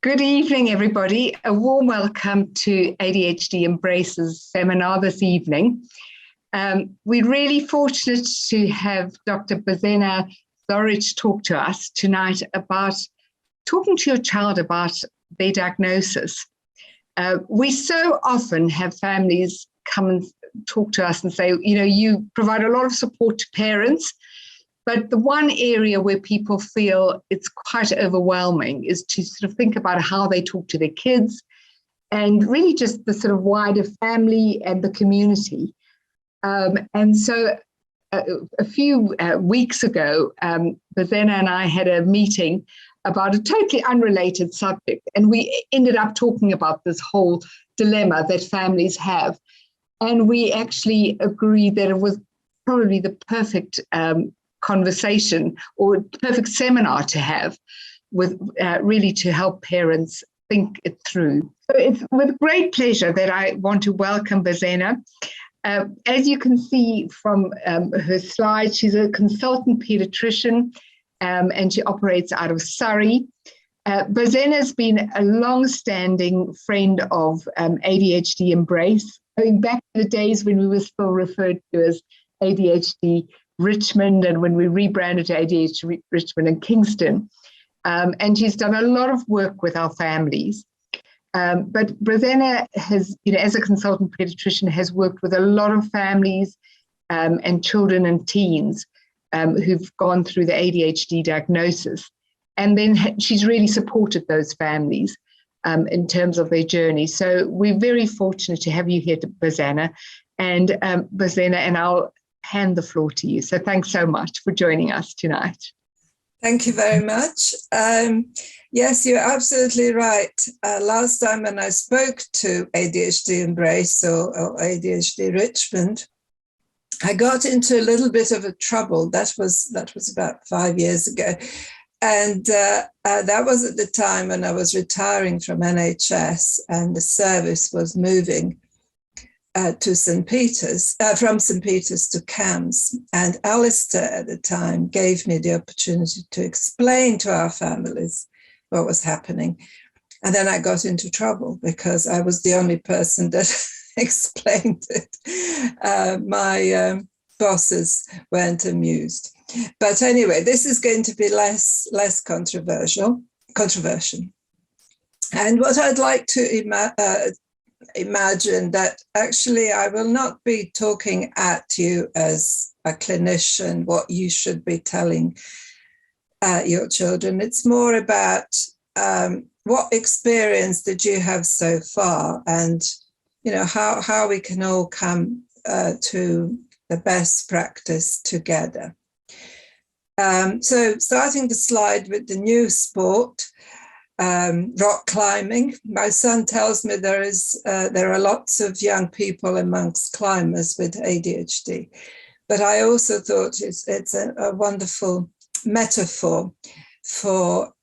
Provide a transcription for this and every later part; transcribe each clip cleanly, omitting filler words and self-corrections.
Good evening, everybody. A warm welcome to ADHD Embraces seminar this evening. We're really fortunate to have Dr. Božena Zoritch talk to us tonight about talking to your child about their diagnosis. We so often have families come and talk to us and say, you provide a lot of support to parents, but the one area where people feel it's quite overwhelming is to sort of think about how they talk to their kids and really just the sort of wider family and the community. And so a few weeks ago, Božena and I had a meeting about a totally unrelated subject, and we ended up talking about this whole dilemma that families have. And we actually agreed that it was probably the perfect conversation or perfect seminar to have with really to help parents think it through. So it's with great pleasure that I want to welcome Božena. As you can see from her slide, she's a consultant pediatrician and she operates out of Surrey. Božena has been a long-standing friend of ADHD Embrace, going back to the days when we were still referred to as ADHD Richmond and when we rebranded to ADHD Richmond and Kingston. And she's done a lot of work with our families. But Božena has, as a consultant pediatrician, has worked with a lot of families and children and teens who've gone through the ADHD diagnosis. And then she's really supported those families in terms of their journey. So we're very fortunate to have you here, Božena. And Božena, and I'll hand the floor to you. So thanks so much for joining us tonight. Thank you very much. Yes, you're absolutely right. Last time when I spoke to ADHD Embrace or ADHD Richmond, I got into a little bit of a trouble. That was about 5 years ago. And that was at the time when I was retiring from NHS and the service was moving to St. Peter's, from St. Peter's to CAMS. And Alistair at the time gave me the opportunity to explain to our families what was happening. And then I got into trouble because I was the only person that explained it. My bosses weren't amused. But anyway, this is going to be less controversial. And what I'd like to imagine that actually I will not be talking at you as a clinician what you should be telling your children. It's more about what experience did you have so far, and how we can all come to the best practice together. So starting the slide with the new sport, rock climbing. My son tells me there are lots of young people amongst climbers with ADHD, but I also thought it's a wonderful metaphor for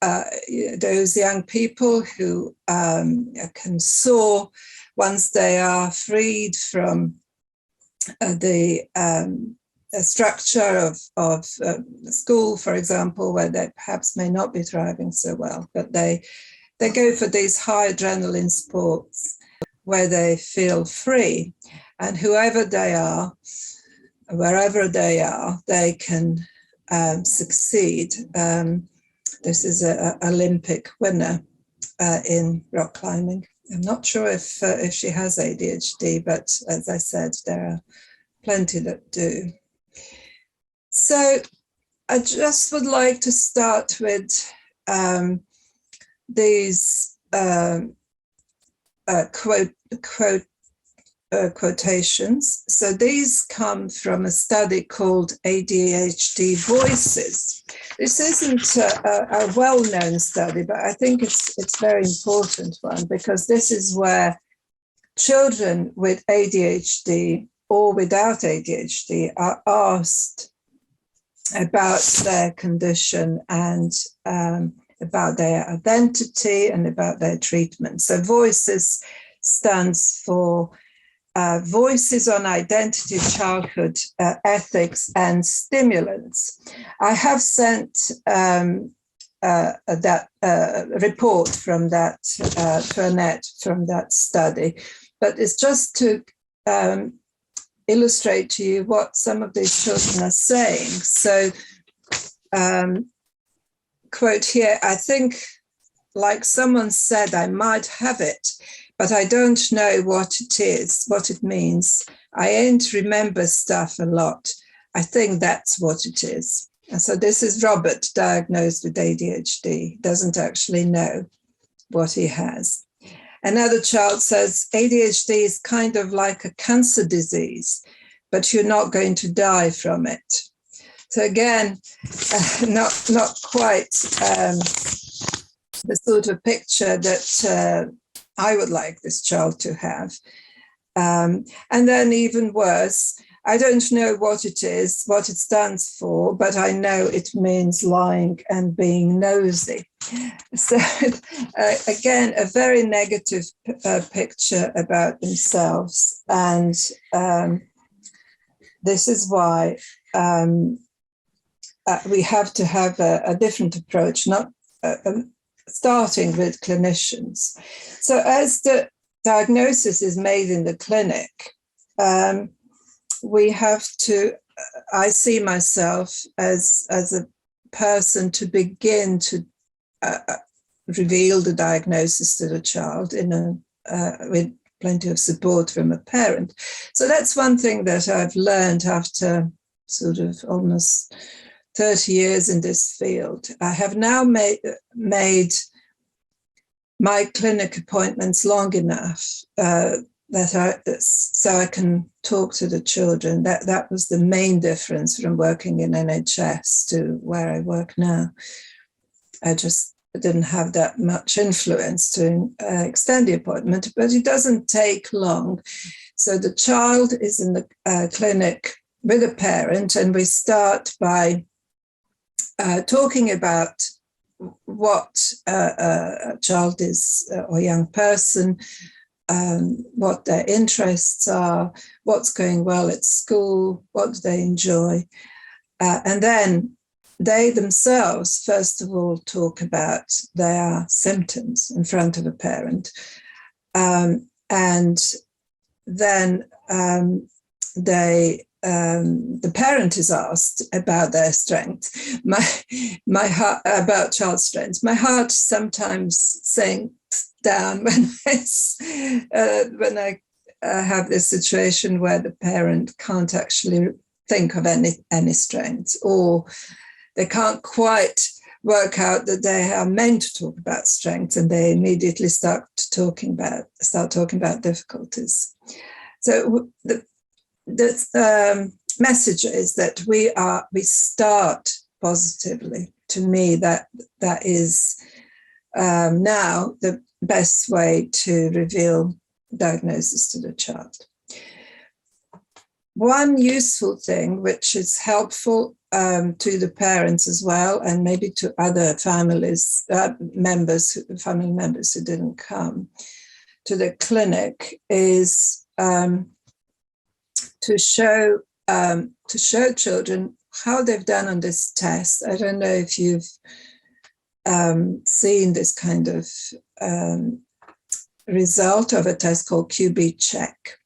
those young people who can soar once they are freed from the structure of school, for example, where they perhaps may not be thriving so well, but they go for these high adrenaline sports where they feel free, and whoever they are, wherever they are, they can succeed. This is an Olympic winner in rock climbing. I'm not sure if she has ADHD, but as I said, there are plenty that do. So I just would like to start with these quotations. So these come from a study called ADHD Voices. This isn't a well-known study, but I think it's a very important one because this is where children with ADHD or without ADHD are asked about their condition and about their identity and about their treatment. So VOICES stands for Voices on Identity, Childhood Ethics and Stimulants. I have sent that report from that from that study, but it's just to illustrate to you what some of these children are saying. So, quote here, I think, like someone said, I might have it, but I don't know what it is, what it means. I ain't remember stuff a lot. I think that's what it is. And so this is Robert, diagnosed with ADHD, doesn't actually know what he has. Another child says, ADHD is kind of like a cancer disease, but you're not going to die from it. So again, not quite the sort of picture that I would like this child to have. And then even worse, I don't know what it is, what it stands for, but I know it means lying and being nosy. So again, a very negative picture about themselves. And this is why we have to have a different approach, not starting with clinicians. So as the diagnosis is made in the clinic, we have to, I see myself as a person to begin to reveal the diagnosis to the child with plenty of support from a parent. So that's one thing that I've learned after sort of almost 30 years in this field. I have now made my clinic appointments long enough so I can talk to the children. That was the main difference from working in NHS to where I work now. I just didn't have that much influence to extend the appointment, but it doesn't take long. So the child is in the clinic with a parent, and we start by talking about what a child is or young person, what their interests are, what's going well at school, what do they enjoy. And then they themselves, first of all, talk about their symptoms in front of a parent. And then the parent is asked about their strengths, my heart, about child's strengths. My heart sometimes sinks down when I have this situation where the parent can't actually think of any strengths, or they can't quite work out that they are meant to talk about strengths, and they immediately start talking about difficulties. So the message is that we start positively. To me, that is now the best way to reveal diagnosis to the child. One useful thing, which is helpful to the parents as well, and maybe to other family members who didn't come to the clinic, is to show children how they've done on this test. I don't know if you've seen this kind of result of a test called QB check.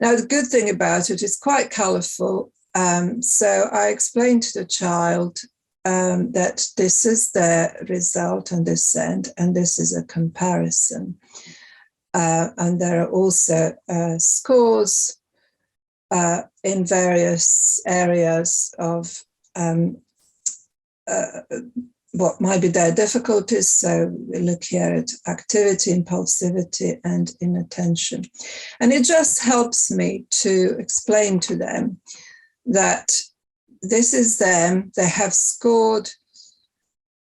Now, the good thing about it is quite colourful. So I explained to the child that this is their result on this end, and this is a comparison. And there are also scores in various areas of what might be their difficulties. So we look here at activity, impulsivity, and inattention. And it just helps me to explain to them that this is them. They have scored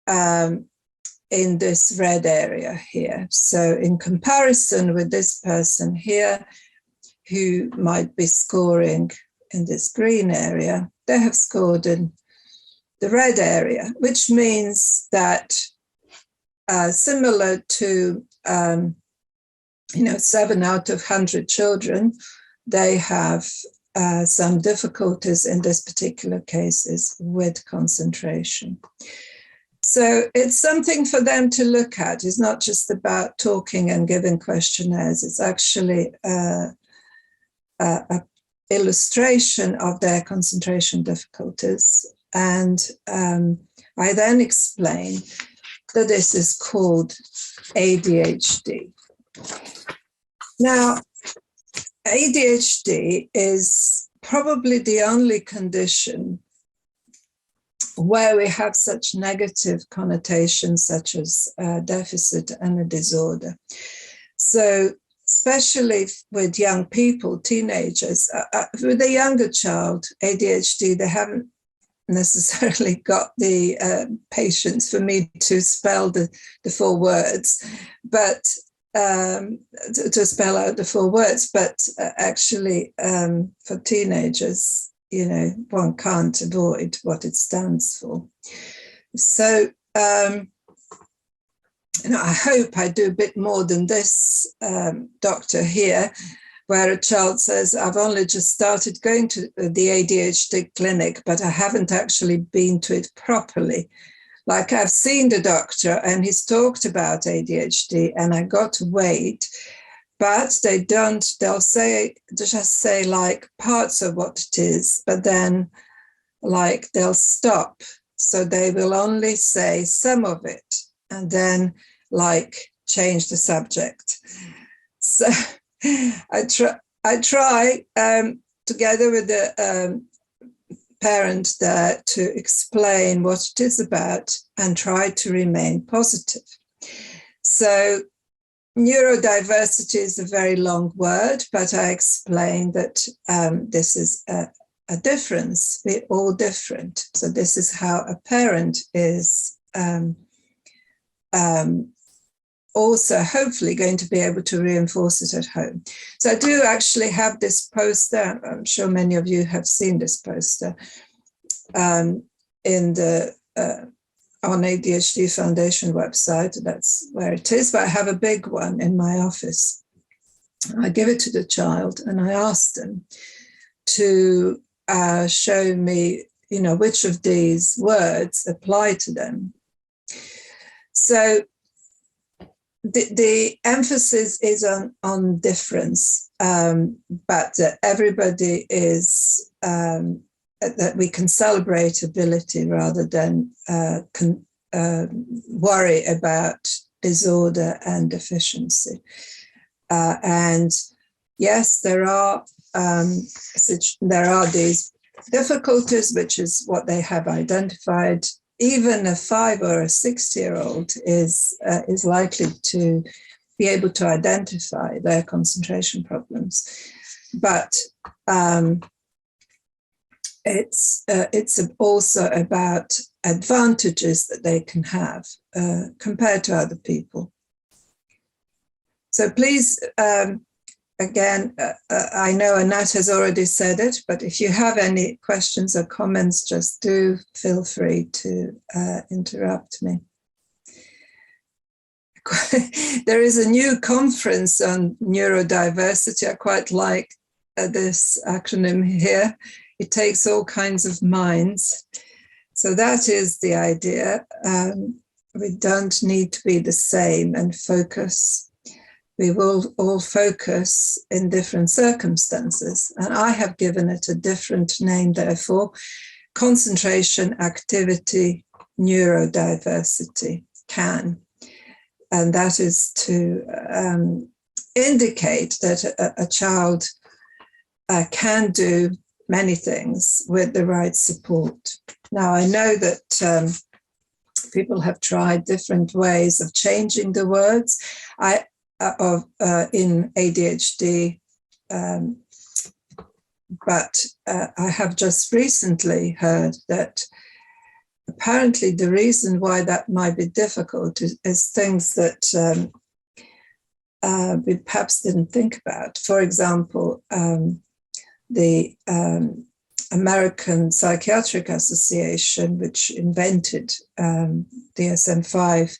in this red area here. So in comparison with this person here, who might be scoring in this green area, they have scored in the red area, which means that similar to 7 out of 100 children, they have some difficulties in this particular cases with concentration. So it's something for them to look at. It's not just about talking and giving questionnaires. It's actually an illustration of their concentration difficulties. And I then explain that this is called ADHD. Now, ADHD is probably the only condition where we have such negative connotations, such as deficit and a disorder. So, especially with young people, teenagers, with a younger child, ADHD, they haven't necessarily got the patience for me to spell the full words, but to spell out the full words. But actually, for teenagers, one can't avoid what it stands for. So, I hope I do a bit more than this, doctor here, where a child says, I've only just started going to the ADHD clinic, but I haven't actually been to it properly. Like, I've seen the doctor and he's talked about ADHD and I got to wait. But they'll just say like parts of what it is, but then like they'll stop. So they will only say some of it and then like change the subject. So I try together with the parent there to explain what it is about and try to remain positive. So neurodiversity is a very long word, but I explained that this is a difference. We're all different. So this is how a parent is also hopefully going to be able to reinforce it at home. So I do actually have this poster. I'm sure many of you have seen this poster on ADHD Foundation website. That's where it is, but I have a big one in my office. I give it to the child and I ask them to show me, which of these words apply to them. So the emphasis is on difference, but that everybody is, that we can celebrate ability rather than worry about disorder and deficiency. And yes, there are these difficulties, which is what they have identified. Even a 5 or a 6-year-old is likely to be able to identify their concentration problems, but it's also about advantages that they can have compared to other people. So please, again, I know Annette has already said it, but if you have any questions or comments, just do feel free to interrupt me. There is a new conference on neurodiversity. I quite like this acronym here. It takes all kinds of minds. So that is the idea. We don't need to be the same and focus. We will all focus in different circumstances. And I have given it a different name, therefore, concentration, activity, neurodiversity, CAN. And that is to indicate that a child can do many things with the right support. Now, I know that people have tried different ways of changing the words in ADHD, but I have just recently heard that apparently the reason why that might be difficult is things that we perhaps didn't think about. For example, the American Psychiatric Association, which invented DSM-5,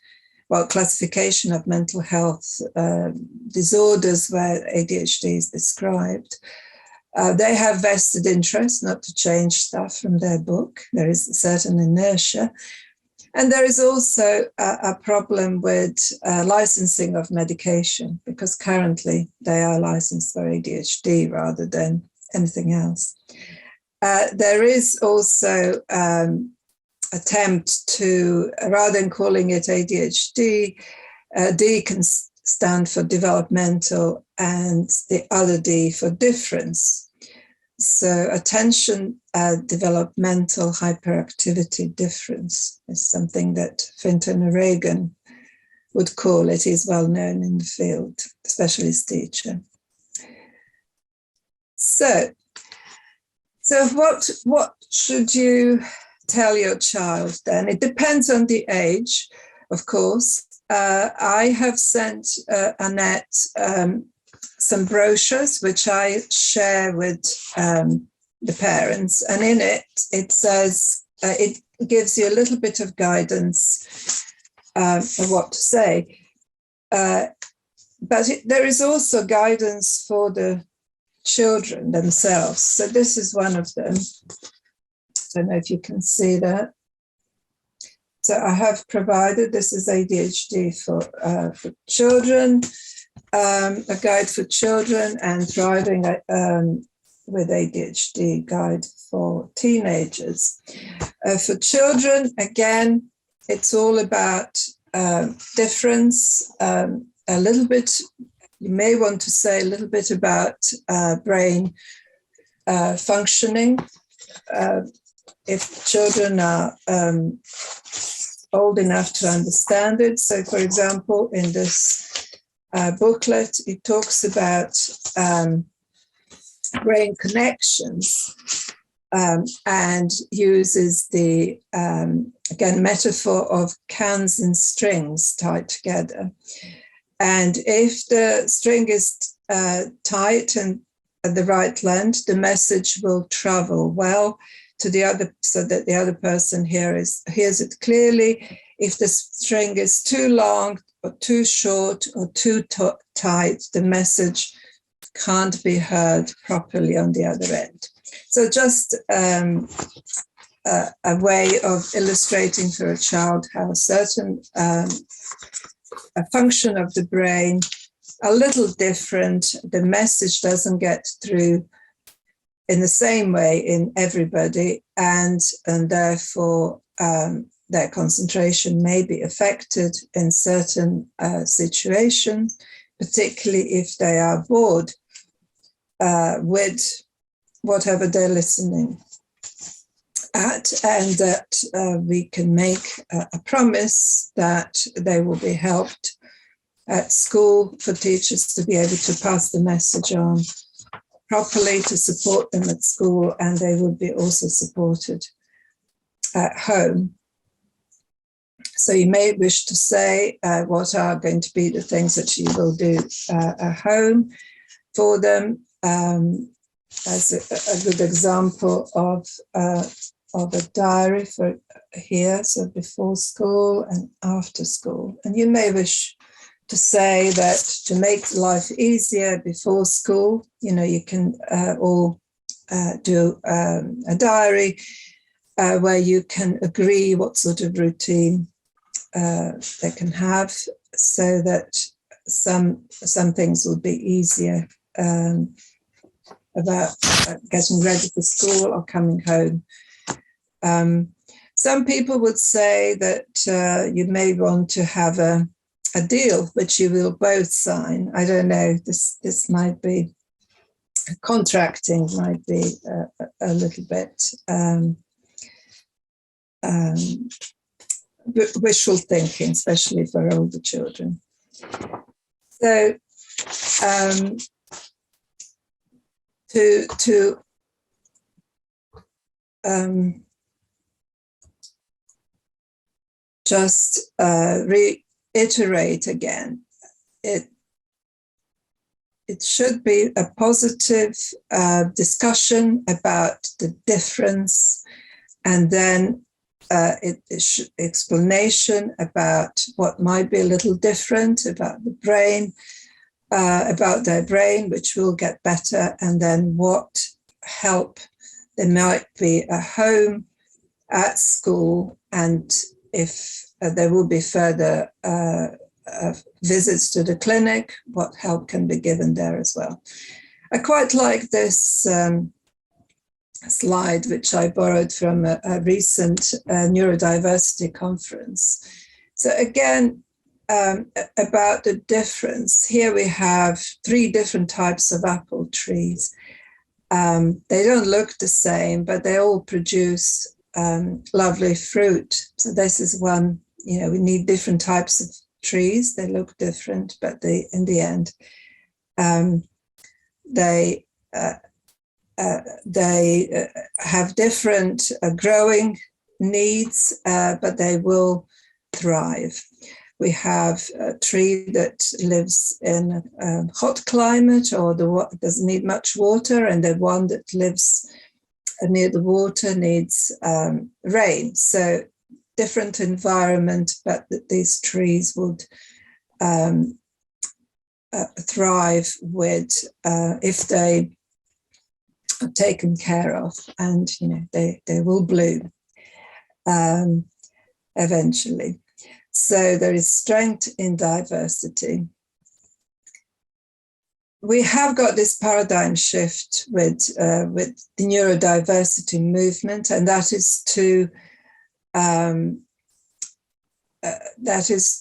classification of mental health disorders where ADHD is described. They have vested interest not to change stuff from their book. There is a certain inertia. And there is also a problem with licensing of medication, because currently they are licensed for ADHD rather than anything else. There is also attempt to, rather than calling it ADHD, D can stand for developmental and the other D for difference. So attention developmental hyperactivity difference is something that Fintan O'Regan would call it. He's well known in the field, specialist teacher. So what should you tell your child then? It depends on the age, of course. I have sent Annette some brochures, which I share with the parents. And in it says, it gives you a little bit of guidance of what to say. But there is also guidance for the children themselves. So this is one of them. I don't know if you can see that. So I have provided, this is ADHD for children, a guide for children, and thriving with ADHD guide for teenagers. For children, again, it's all about difference, a little bit, you may want to say a little bit about brain functioning. If children are old enough to understand it. So, for example, in this booklet, it talks about brain connections and uses the, again, metaphor of cans and strings tied together. And if the string is tight and at the right length, the message will travel well to the other, so that the other person hears it clearly. If the string is too long or too short or too tight, the message can't be heard properly on the other end. So just a way of illustrating for a child how a certain a function of the brain, a little different, the message doesn't get through in the same way in everybody, and therefore their concentration may be affected in certain situations, particularly if they are bored with whatever they're listening at, and that we can make a promise that they will be helped at school, for teachers to be able to pass the message on properly, to support them at school, and they would be also supported at home. So you may wish to say what are going to be the things that you will do at home for them. As a good example of a diary for here, so before school and after school. And you may wish to say that to make life easier before school, you can all do a diary where you can agree what sort of routine they can have, so that some things will be easier about getting ready for school or coming home. Some people would say that you may want to have a deal which you will both sign. I don't know, this might be, contracting might be a little bit wishful thinking, especially for older children. So to just reiterate again, it should be a positive discussion about the difference, and then explanation about what might be a little different about the brain, about their brain, which will get better, and then what help there might be at home, at school, and if there will be further visits to the clinic, what help can be given there as well. I quite like this slide, which I borrowed from a recent neurodiversity conference. So again, about the difference. Here we have 3 different types of apple trees. They don't look the same, but they all produce lovely fruit. So this is one, we need different types of trees. They look different, but in the end, they have different growing needs, but they will thrive. We have a tree that lives in a hot climate or doesn't need much water, and the one that lives near the water needs rain. So different environment, but these trees would thrive with if they are taken care of, and they will bloom eventually. So there is strength in diversity. We have got this paradigm shift with the neurodiversity movement, and that is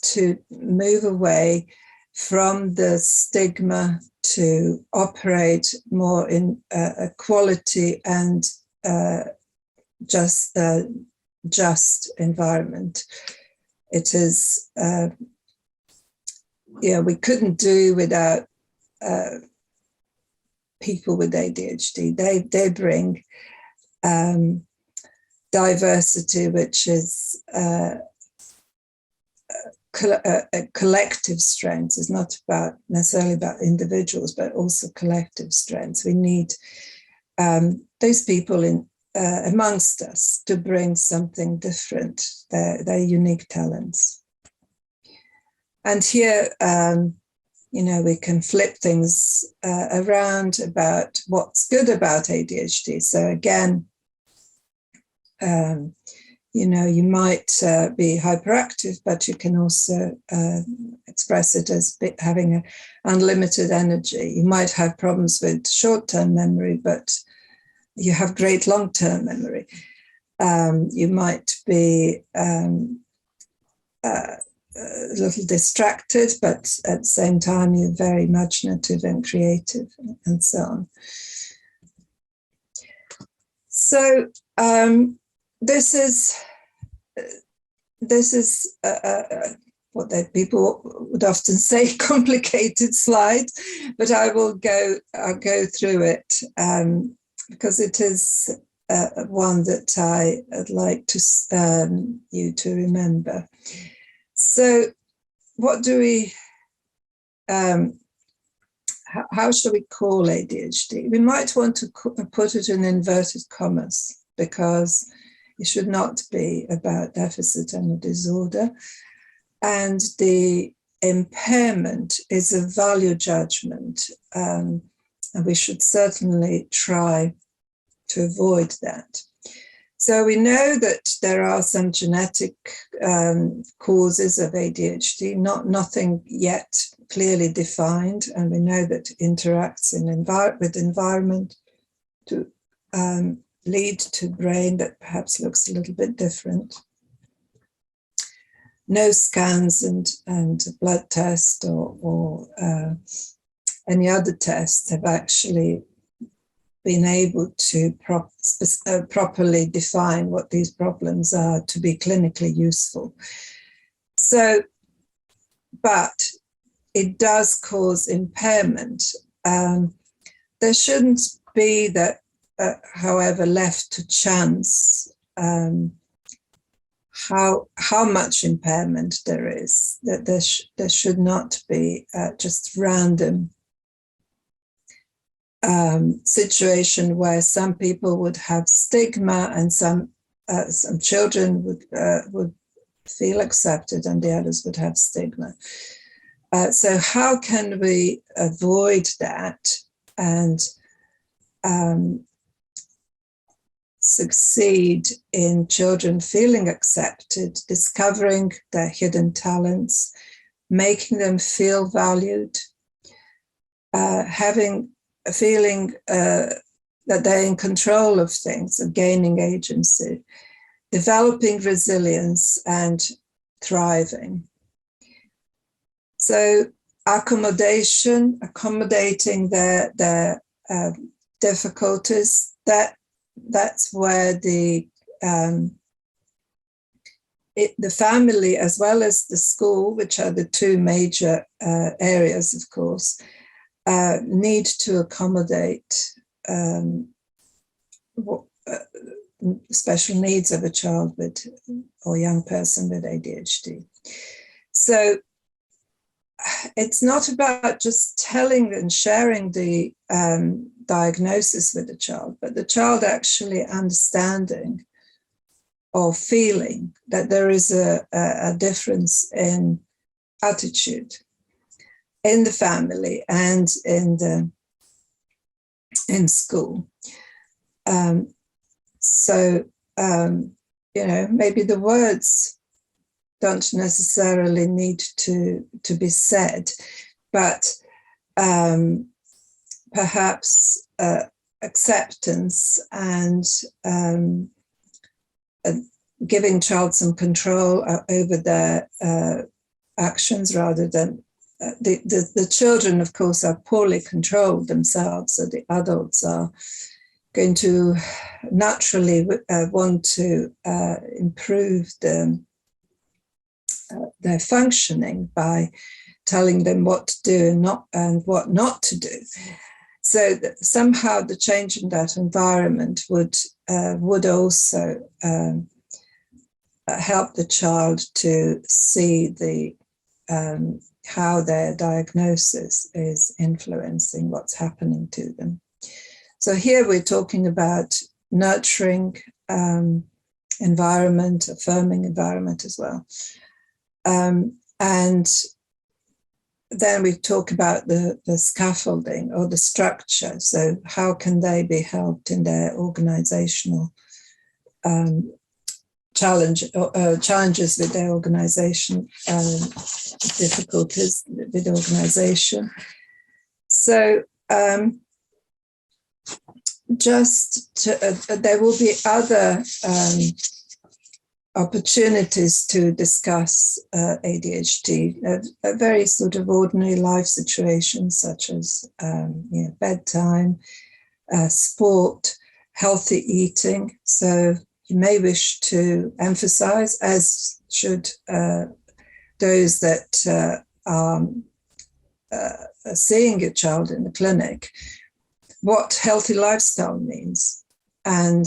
to move away from the stigma to operate more in equality and just environment. It is, we couldn't do without people with ADHD. They bring diversity, which is a collective strength. It's not necessarily about individuals, but also collective strengths. We need those people amongst us to bring something different, their unique talents. And here, we can flip things around about what's good about ADHD. So again, you might be hyperactive, but you can also express it as having unlimited energy. You might have problems with short-term memory, but you have great long-term memory. You might be a little distracted, but at the same time, you're very imaginative and creative, and so on. So this is what people would often say, complicated slide, but I'll go through it because it is one that I'd like you to remember. So what do we, how should we call ADHD? We might want to put it in inverted commas, because it should not be about deficit and disorder. And the impairment is a value judgment, and we should certainly try to avoid that. So we know that there are some genetic causes of ADHD, nothing yet clearly defined, and we know that it interacts with environment to lead to brain that perhaps looks a little bit different. No scans and blood test or any other tests have actually been able to properly define what these problems are to be clinically useful. So, but it does cause impairment. There shouldn't be that, however, left to chance how much impairment there is. That there should not be just random situation where some people would have stigma and some children would feel accepted and the others would have stigma. So how can we avoid that and succeed in children feeling accepted, discovering their hidden talents, making them feel valued, having a feeling that they're in control of things, of gaining agency, developing resilience and thriving. So accommodating their difficulties, that's where the family as well as the school, which are the two major areas, of course, need to accommodate special needs of a child with or young person with ADHD. So it's not about just telling and sharing the diagnosis with the child, but the child actually understanding or feeling that there is a difference in attitude in the family and in school. Maybe the words don't necessarily need to be said, but perhaps acceptance and giving child some control over their actions rather than the children, of course, are poorly controlled themselves, so the adults are going to naturally want to improve their functioning by telling them what to do and what not to do. So that somehow the change in that environment would also help the child to see how their diagnosis is influencing what's happening to them. So here we're talking about nurturing environment, affirming environment as well. And then we talk about the scaffolding or the structure. So how can they be helped in their organizational challenges with their organization, difficulties with organization. So there will be other opportunities to discuss ADHD, a very sort of ordinary life situations such as bedtime, sport, healthy eating. So you may wish to emphasize, as should those that are seeing a child in the clinic, what healthy lifestyle means, and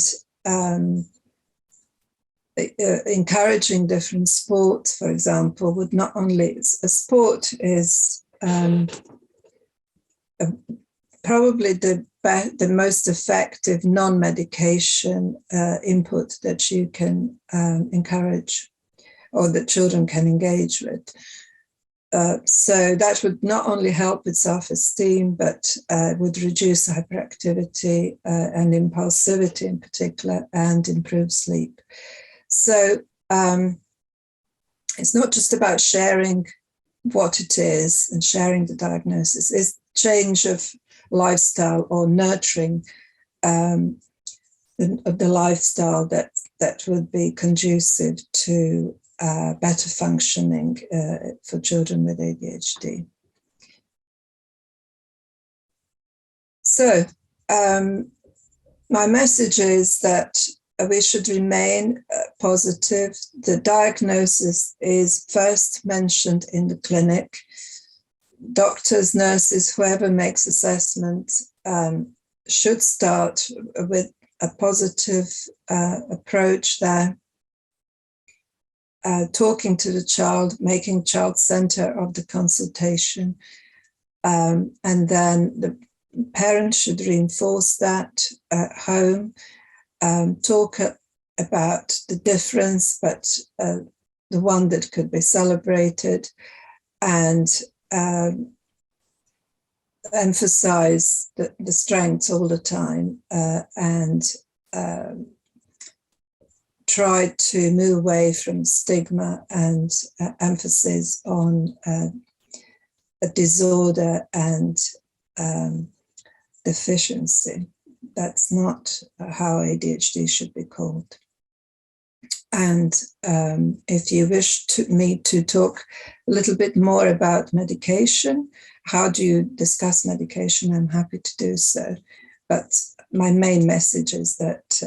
encouraging different sports, for example, would not only, a sport is probably the most effective non-medication input that you can encourage or that children can engage with. So that would not only help with self-esteem, but would reduce hyperactivity and impulsivity in particular, and improve sleep. So it's not just about sharing what it is and sharing the diagnosis, it's change of lifestyle or nurturing the lifestyle that would be conducive to better functioning for children with ADHD. So my message is that we should remain positive. The diagnosis is first mentioned in the clinic. Doctors, nurses, whoever makes assessments should start with a positive approach there. Talking to the child, making child center of the consultation. And then the parents should reinforce that at home, talk about the difference, but the one that could be celebrated, and emphasize the strengths all the time, and tried to move away from stigma and emphasis on a disorder and deficiency. That's not how ADHD should be called. And if you wish me to talk a little bit more about medication, how do you discuss medication, I'm happy to do so. But my main message is that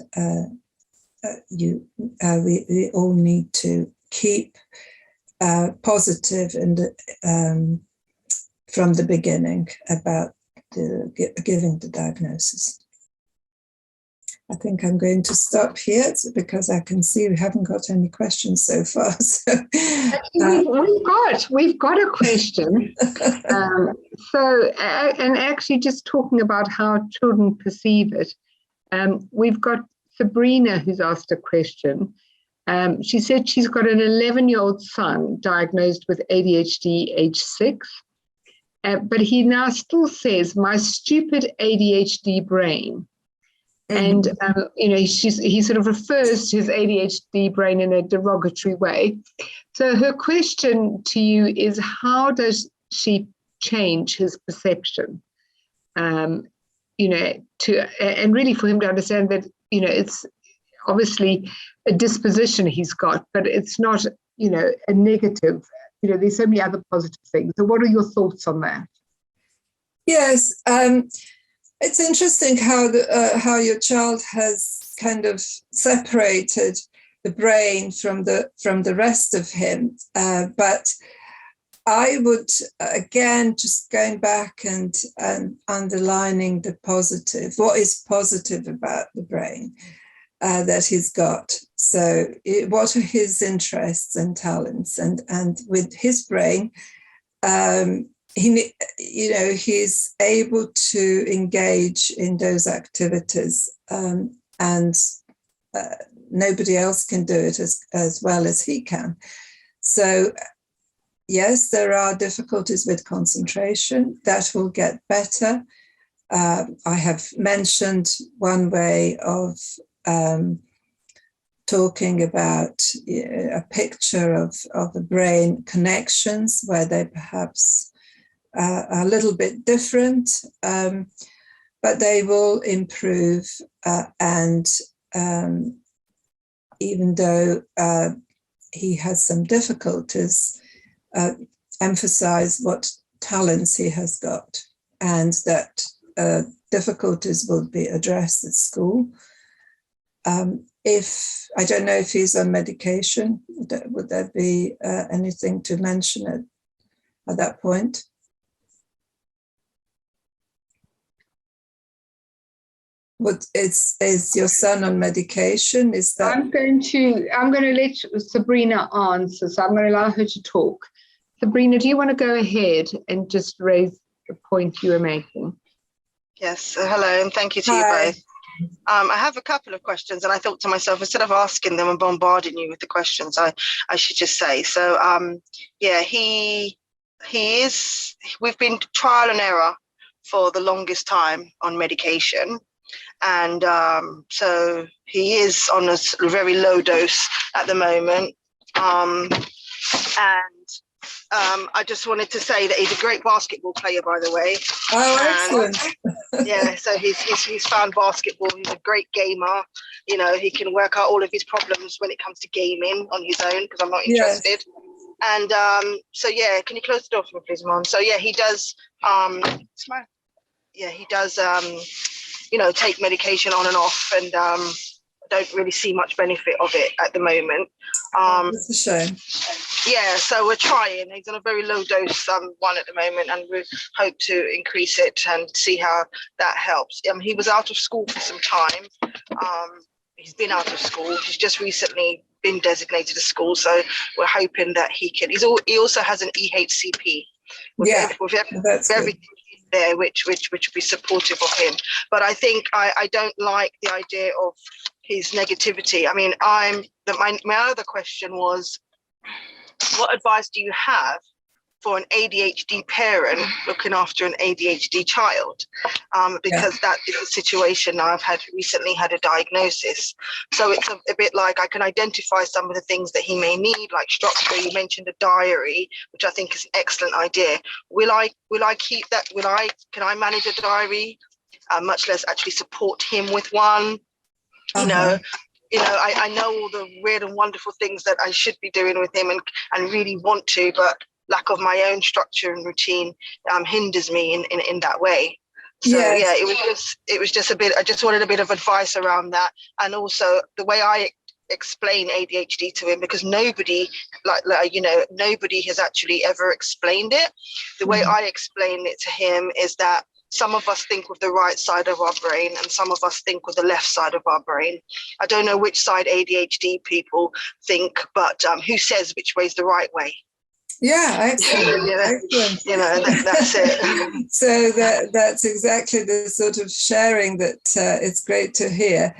we all need to keep positive and from the beginning about giving the diagnosis. I think I'm going to stop here because I can see we haven't got any questions so far. So, we've got a question. And actually just talking about how children perceive it, we've got Sabrina who's asked a question. She said she's got an 11-year-old son diagnosed with ADHD age 6, but he now still says, "My stupid ADHD brain." And, he sort of refers to his ADHD brain in a derogatory way. So her question to you is, how does she change his perception? And really for him to understand that, it's obviously a disposition he's got, but it's not, a negative. There's so many other positive things. So what are your thoughts on that? Yes. It's interesting how your child has kind of separated the brain from the rest of him. But I would, again, just going back and underlining the positive. What is positive about the brain that he's got? So what are his interests and talents? And with his brain, he's able to engage in those activities, and nobody else can do it as well as he can. So, yes, there are difficulties with concentration. That will get better. I have mentioned one way of talking about a picture of the brain connections where they perhaps a little bit different, but they will improve. And even though he has some difficulties, emphasize what talents he has got, and that difficulties will be addressed at school. If I don't know if he's on medication, would there be anything to mention at that point? Is your son on medication? Is that? I'm going to let Sabrina answer, so I'm going to allow her to talk. Sabrina, do you want to go ahead and just raise the point you were making? Yes. Hello, and thank you to you both. I have a couple of questions, and I thought to myself, instead of asking them and bombarding you with the questions, I should just say. So, he is. We've been trial and error for the longest time on medication. And so he is on a very low dose at the moment. I just wanted to say that he's a great basketball player, by the way. Oh, excellent. Yeah, so he's found basketball. He's a great gamer. He can work out all of his problems when it comes to gaming on his own, because I'm not interested. Yes. And can you close the door for me, please, Mom? So he does he does take medication on and off, and don't really see much benefit of it at the moment. That's a shame. Yeah, so we're trying. He's on a very low dose one at the moment, and we hope to increase it and see how that helps. He was out of school for some time. He's been out of school. He's just recently been designated a school, so we're hoping that he can. He also has an EHCP with everything there, which would be supportive of him. But I think I don't like the idea of his negativity. I mean, my other question was, what advice do you have for an ADHD parent looking after an ADHD child, because that is the situation now. I've recently had a diagnosis. So it's a bit like I can identify some of the things that he may need, like structure. You mentioned a diary, which I think is an excellent idea. Will I keep that? Can I manage a diary? Much less actually support him with one. I know all the weird and wonderful things that I should be doing with him and really want to, but lack of my own structure and routine hinders me in that way. So it was just a bit. I just wanted a bit of advice around that, and also the way I explain ADHD to him, because nobody nobody has actually ever explained it. The way I explain it to him is that some of us think with the right side of our brain and some of us think with the left side of our brain. I don't know which side ADHD people think, but who says which way is the right way? Yeah, excellent. Excellent. That's it. So that's exactly the sort of sharing that it's great to hear.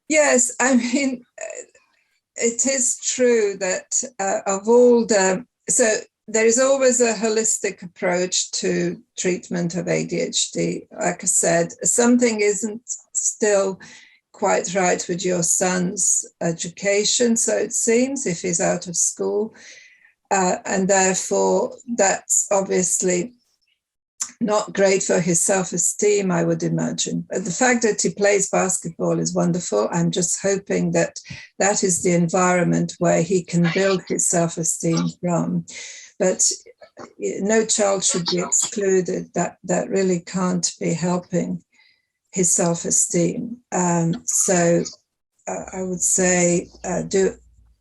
Yes, I mean, it is true that of all so there is always a holistic approach to treatment of ADHD. Like I said, something isn't still quite right with your son's education, so it seems, if he's out of school. And therefore, that's obviously not great for his self-esteem, I would imagine. But the fact that he plays basketball is wonderful. I'm just hoping that that is the environment where he can build his self-esteem from. But no child should be excluded. That really can't be helping his self-esteem. So I would say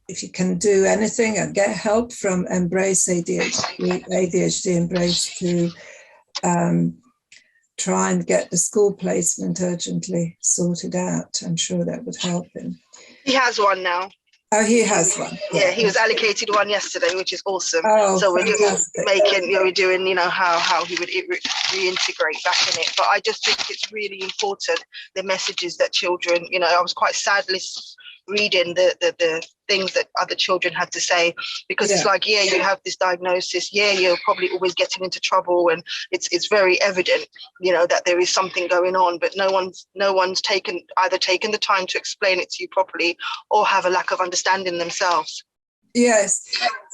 if you can do anything, get help from Embrace ADHD Embrace to try and get the school placement urgently sorted out. I'm sure that would help him. He has one now. Oh, he has one. Yeah, he was allocated one yesterday, which is awesome. Oh, so we're fantastic. just we're doing, how he would reintegrate back in it. But I just think it's really important, the messages that children, I was quite sad reading the things that other children had to say, because it's like, you have this diagnosis, you're probably always getting into trouble, and it's very evident, that there is something going on, but no one's taken the time to explain it to you properly, or have a lack of understanding themselves. Yes,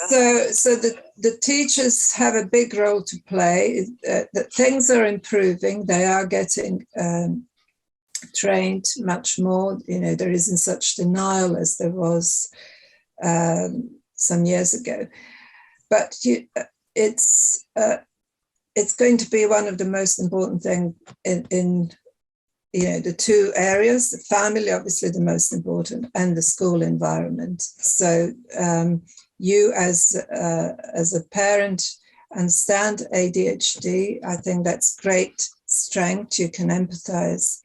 so the teachers have a big role to play. That things are improving, they are getting trained much more. There isn't such denial as there was some years ago, but it's going to be one of the most important things in the two areas: the family, obviously the most important, and the school environment. So you as a parent understand ADHD. I think that's great strength. You can empathize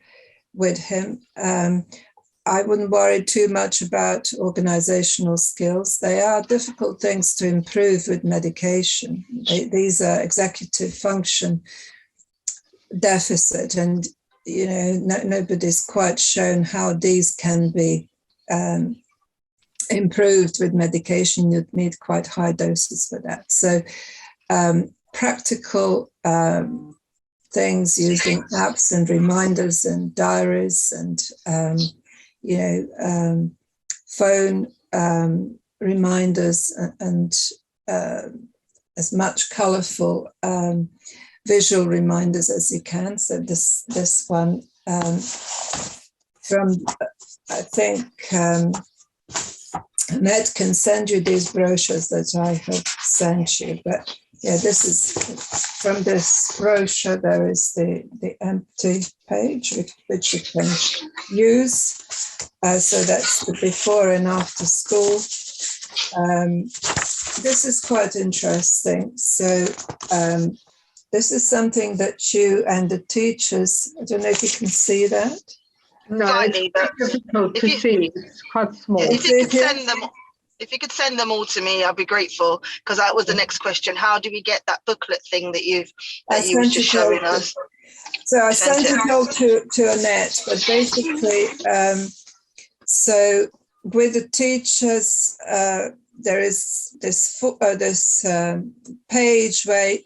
with him. I wouldn't worry too much about organizational skills. They are difficult things to improve with medication. These are executive function deficit, and nobody's quite shown how these can be improved with medication. You'd need quite high doses for that. So practical things using apps and reminders and diaries and phone reminders and as much colorful visual reminders as you can. So this one from, I think Annette can send you these brochures that I have sent you, but this is from this brochure. There is the empty page which you can use. So that's the before and after school. This is quite interesting. So this is something that you and the teachers, I don't know if you can see that. No, it's difficult to see. It's quite small. If you could send them all to me, I'd be grateful, because that was the next question. How do we get that booklet thing that you was just showing us? So I sent it all to Annette, but basically, so with the teachers, there is this page where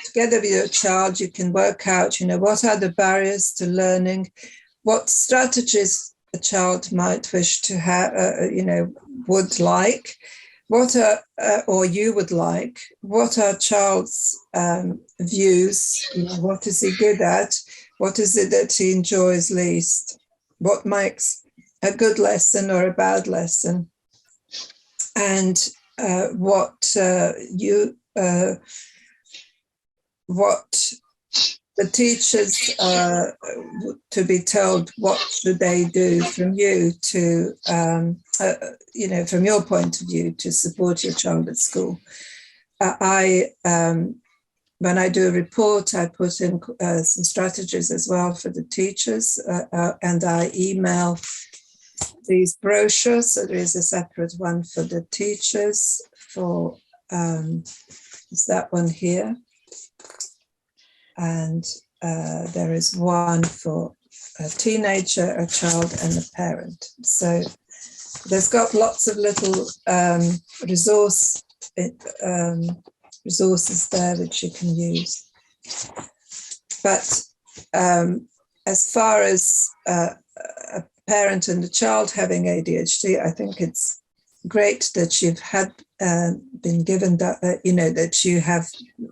together with your child, you can work out, what are the barriers to learning, what strategies a child might wish to have, would like, what are, or you would like, what are child's views, what is he good at, what is it that he enjoys least, what makes a good lesson or a bad lesson, and what the teachers to be told what should they do from you to, from your point of view to support your child at school. When I do a report, I put in some strategies as well for the teachers, and I email these brochures. So there is a separate one for the teachers for, is that one here? And there is one for a teenager, a child, and a parent. So there's got lots of little resources there which you can use. But as far as a parent and a child having ADHD, I think it's great that you've been given that, that you have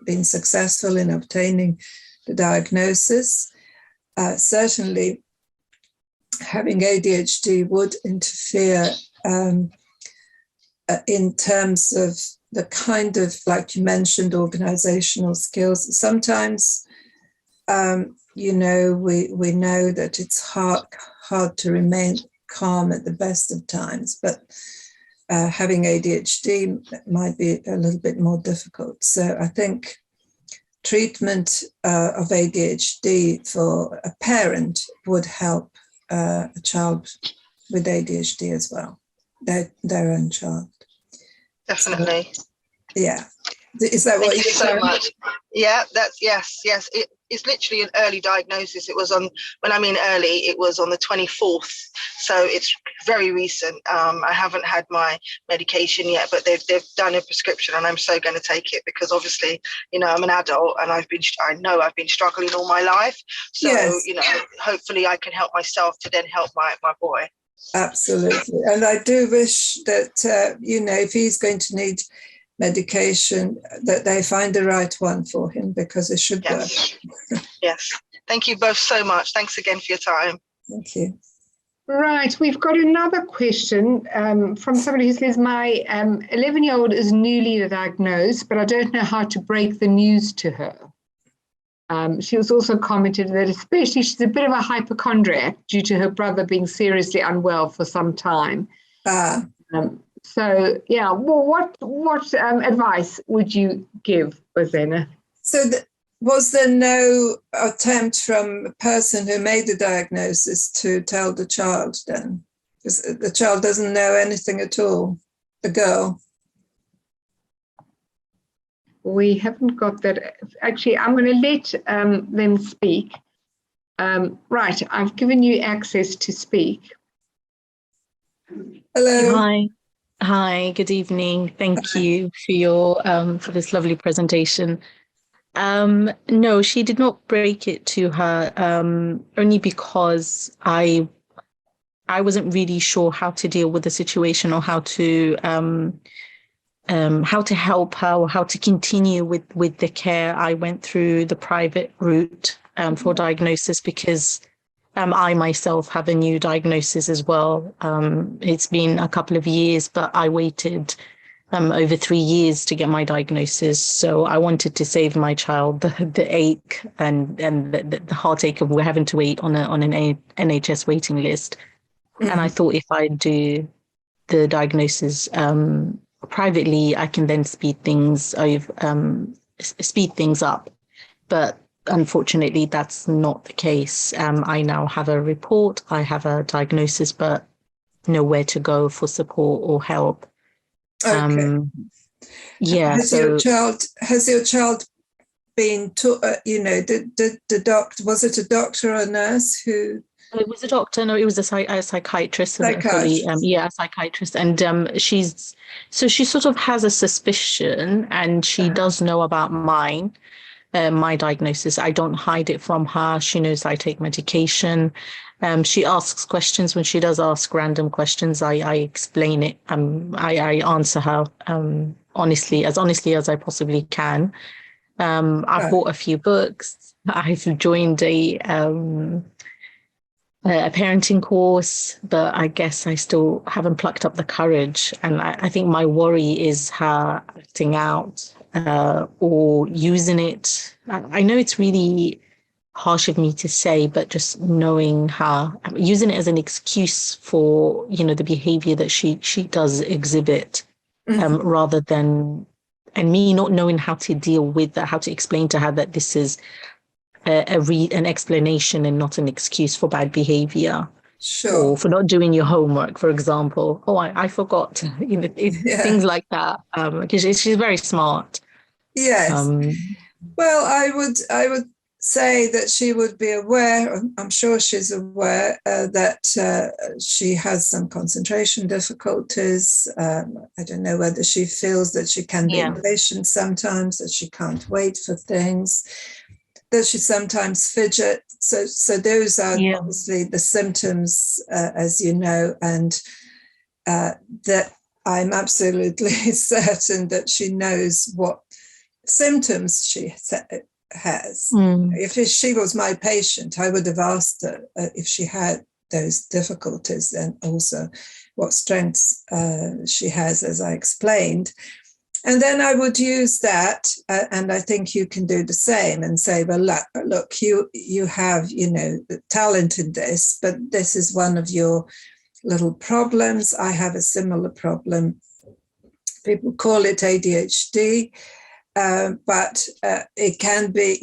been successful in obtaining the diagnosis. Certainly, having ADHD would interfere in terms of the kind of, like you mentioned, organizational skills. Sometimes, we know that it's hard to remain calm at the best of times, but having ADHD might be a little bit more difficult. So I think treatment of ADHD for a parent would help a child with ADHD as well, their own child. Definitely. So, yeah. Is that what Thank you so much? Yeah, that's yes. It's literally an early diagnosis. It was on, when I mean early, it was on the 24th. So it's very recent. I haven't had my medication yet, but they've done a prescription, and I'm so going to take it because obviously, I'm an adult and I've been struggling all my life. So, yes. Hopefully I can help myself to then help my boy. Absolutely. And I do wish that, if he's going to need medication, that they find the right one for him, because it should work. Yes. Thank you both so much. Thanks again for your time. Thank you. Right, we've got another question from somebody who says, my 11-year-old is newly diagnosed, but I don't know how to break the news to her. She was also commented that especially she's a bit of a hypochondriac due to her brother being seriously unwell for some time. So, yeah, well, what advice would you give, Bozena? So was there no attempt from a person who made the diagnosis to tell the child then? Because the child doesn't know anything at all, the girl. We haven't got that. Actually, I'm going to let them speak. Right, I've given you access to speak. Hello. Hi, good evening. Thank you for your for this lovely presentation. No, she did not break it to her, only because I wasn't really sure how to deal with the situation, or how to help her, or how to continue with the care. I went through the private route for diagnosis, because I myself have a new diagnosis as well. It's been a couple of years, but I waited over 3 years to get my diagnosis. So I wanted to save my child the ache and the heartache of having to wait on an NHS waiting list. Mm-hmm. And I thought if I do the diagnosis privately, I can then speed things up. But unfortunately, that's not the case. I now have a report, I have a diagnosis, but nowhere to go for support or help. Okay. Yeah. Has your child been to, did the doctor, was it a doctor or a nurse who? It was a doctor. No, it was a psychiatrist. Psychiatrist. A psychiatrist. And she sort of has a suspicion, and she does know about mine. My diagnosis. I don't hide it from her. She knows I take medication. She asks questions. When she does ask random questions, I explain it. I answer her honestly as I possibly can. I've bought a few books. I've joined a parenting course, but I guess I still haven't plucked up the courage. And I think my worry is her acting out or using it. I know it's really harsh of me to say, but just knowing her, using it as an excuse for, the behavior that she does exhibit, rather than, and me not knowing how to deal with that, how to explain to her that this is an explanation and not an excuse for bad behavior. Sure. Or for not doing your homework, for example. Oh, I forgot. Things like that. Because she's very smart. Yes. Well, I would say that she would be aware. I'm sure she's aware that she has some concentration difficulties. I don't know whether she feels that she can be impatient sometimes, that she can't wait for things, that she sometimes fidget. So those are obviously the symptoms, as you know, and that I'm absolutely certain that she knows what symptoms she has. If she was my patient, I would have asked her if she had those difficulties and also what strengths she has, as I explained. And then I would use that, and I think you can do the same and say, well, look, you have, talent in this, but this is one of your little problems. I have a similar problem. People call it ADHD, but it can be,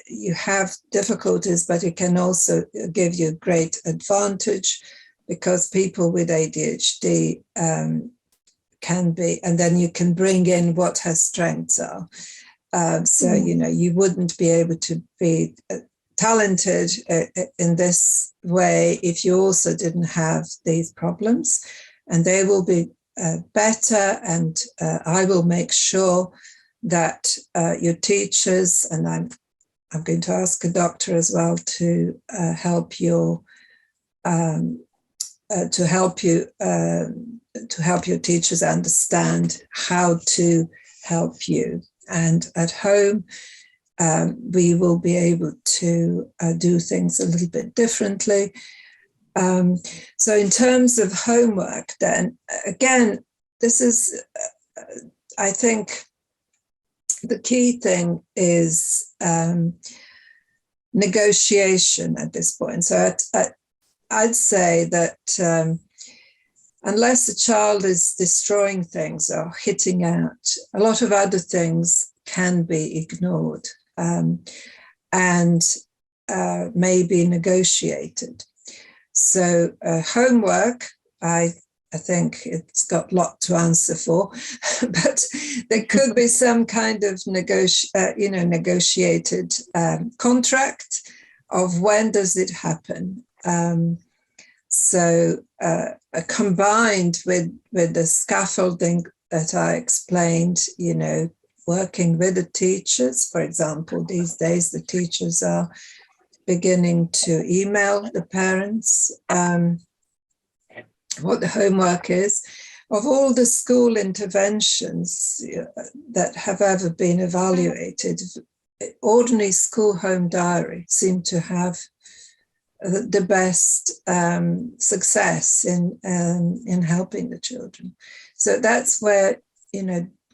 you have difficulties, but it can also give you a great advantage, because people with ADHD can be, and then you can bring in what her strengths are. So, you wouldn't be able to be talented in this way if you also didn't have these problems, and they will be better. And I will make sure that your teachers, and I'm going to ask a doctor as well to help your teachers understand how to help you. And at home, we will be able to do things a little bit differently. So in terms of homework, then, again, this is, I think, the key thing is negotiation at this point. So I'd say that unless a child is destroying things or hitting out, a lot of other things can be ignored and may be negotiated. So homework, I think it's got a lot to answer for, but there could be some kind of negotiated contract of when does it happen. So combined with the scaffolding that I explained, working with the teachers, for example, these days the teachers are beginning to email the parents what the homework is. Of all the school interventions that have ever been evaluated, ordinary school home diary seem to have the best success in helping the children. So that's where,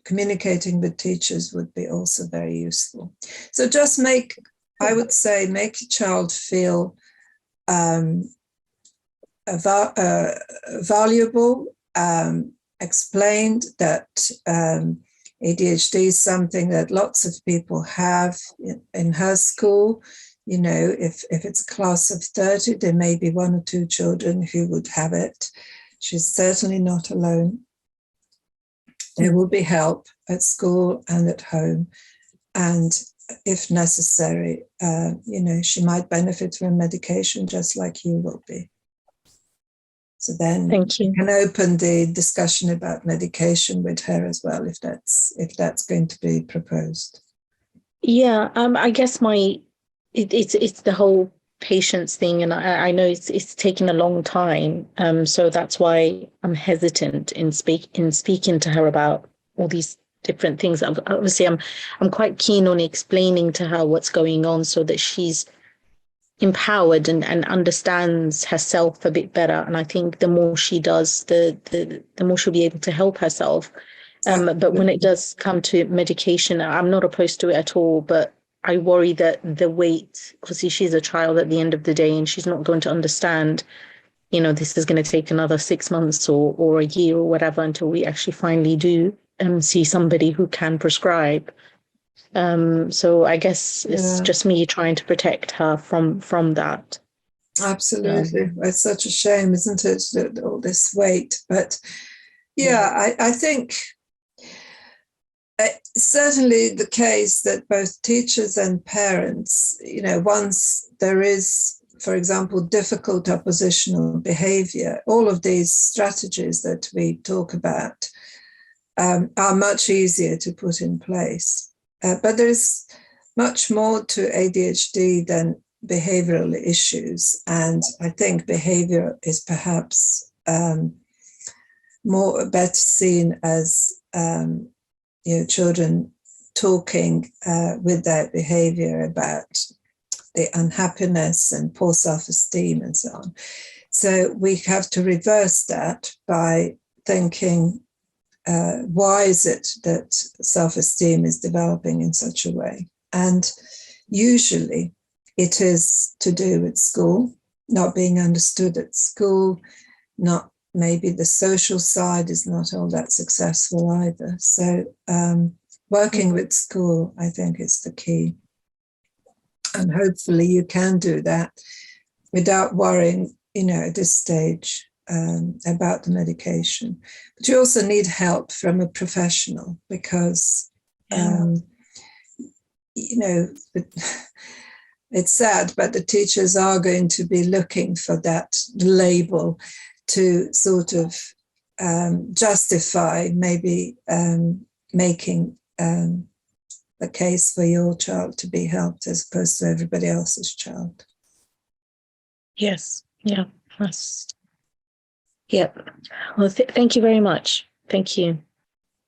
communicating with teachers would be also very useful. So just make your child feel valuable, explained that ADHD is something that lots of people have in her school. If it's a class of 30, there may be one or two children who would have it. She's certainly not alone. There will be help at school and at home. And if necessary, she might benefit from medication just like you will be. So then Thank you. you can open the discussion about medication with her as well, if that's going to be proposed. Yeah, I guess it's the whole patience thing, and I know it's taken a long time. So that's why I'm hesitant in speaking to her about all these different things. Obviously, I'm quite keen on explaining to her what's going on so that she's empowered and understands herself a bit better. And I think the more she does, the more she'll be able to help herself. But when it does come to medication, I'm not opposed to it at all, but I worry that the weight, obviously she's a child at the end of the day, and she's not going to understand, this is going to take another 6 months or a year or whatever until we actually finally do see somebody who can prescribe. So I guess it's just me trying to protect her from that. Absolutely. It's such a shame, isn't it, that all this weight? But I think it's certainly the case that both teachers and parents, once there is, for example, difficult oppositional behavior, all of these strategies that we talk about are much easier to put in place. But there's much more to ADHD than behavioral issues. And I think behavior is perhaps better seen as children talking with their behavior about the unhappiness and poor self-esteem and so on. So we have to reverse that by thinking, why is it that self-esteem is developing in such a way? And usually it is to do with school, not being understood at school, not maybe the social side is not all that successful either. So working with school, I think, is the key. And hopefully you can do that without worrying, at this stage about the medication. But you also need help from a professional because, it's sad, but the teachers are going to be looking for that label to sort of justify maybe making the case for your child to be helped as opposed to everybody else's child. Yes. Yeah. Well, thank you very much. Thank you.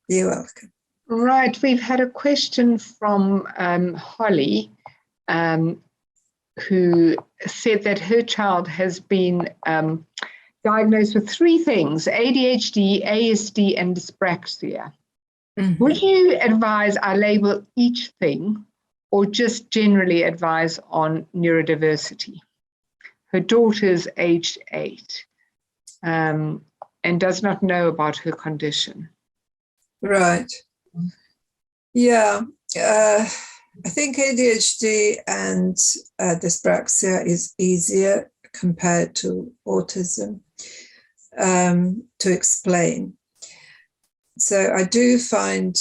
You're welcome. Right. We've had a question from Holly, who said that her child has been diagnosed with 3 things: ADHD, ASD, and dyspraxia. Mm-hmm. Would you advise I label each thing or just generally advise on neurodiversity? Her daughter is aged 8 and does not know about her condition. Right. Yeah. I think ADHD and dyspraxia is easier compared to autism to explain. So I do find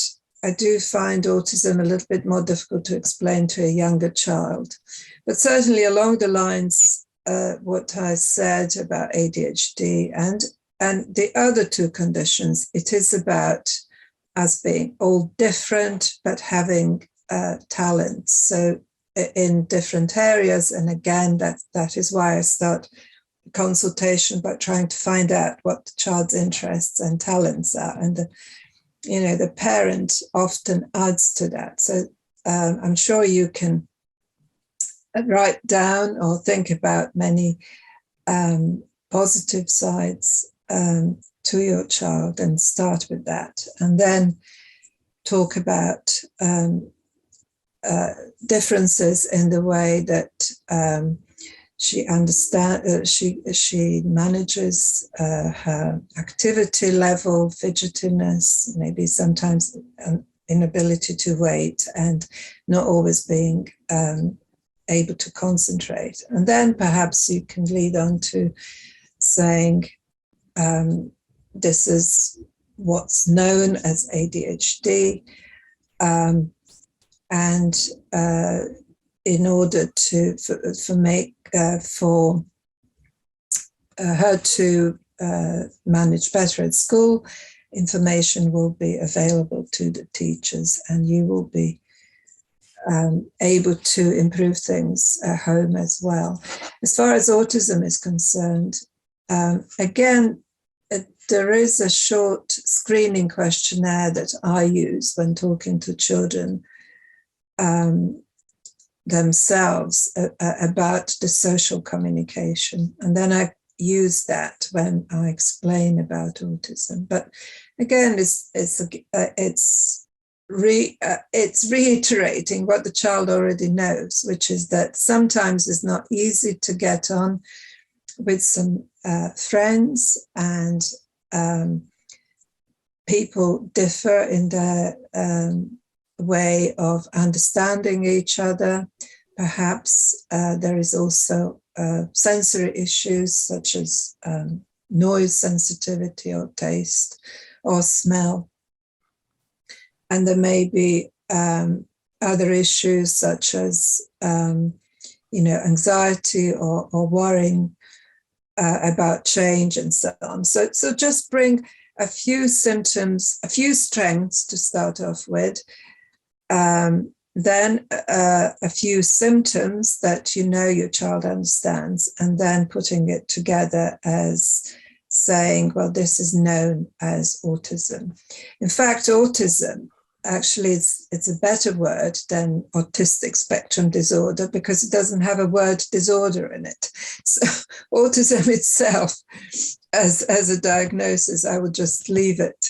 autism a little bit more difficult to explain to a younger child, but certainly along the lines what I said about ADHD and the other 2 conditions, it is about us being all different but having talents. So in different areas, and again, that is why I start the consultation by trying to find out what the child's interests and talents are, and the parent often adds to that. So I'm sure you can write down or think about many positive sides to your child and start with that, and then talk about differences in the way that she understands, she manages her activity level, fidgetiness, maybe sometimes an inability to wait and not always being able to concentrate. And then perhaps you can lead on to saying, this is what's known as ADHD. and in order for her to manage better at school, information will be available to the teachers, and you will be able to improve things at home as well. As far as autism is concerned, again, there is a short screening questionnaire that I use when talking to children themselves about the social communication. And then I use that when I explain about autism. But again, it's reiterating what the child already knows, which is that sometimes it's not easy to get on with some friends, and people differ in their way of understanding each other. Perhaps there is also sensory issues such as noise sensitivity or taste or smell. And there may be other issues such as anxiety or worrying about change and so on. So just bring a few symptoms, a few strengths to start off with, then a few symptoms that your child understands, and then putting it together as saying, well, this is known as autism. In fact, autism, actually, it's a better word than autistic spectrum disorder because it doesn't have a word disorder in it. So autism itself, as a diagnosis, I would just leave it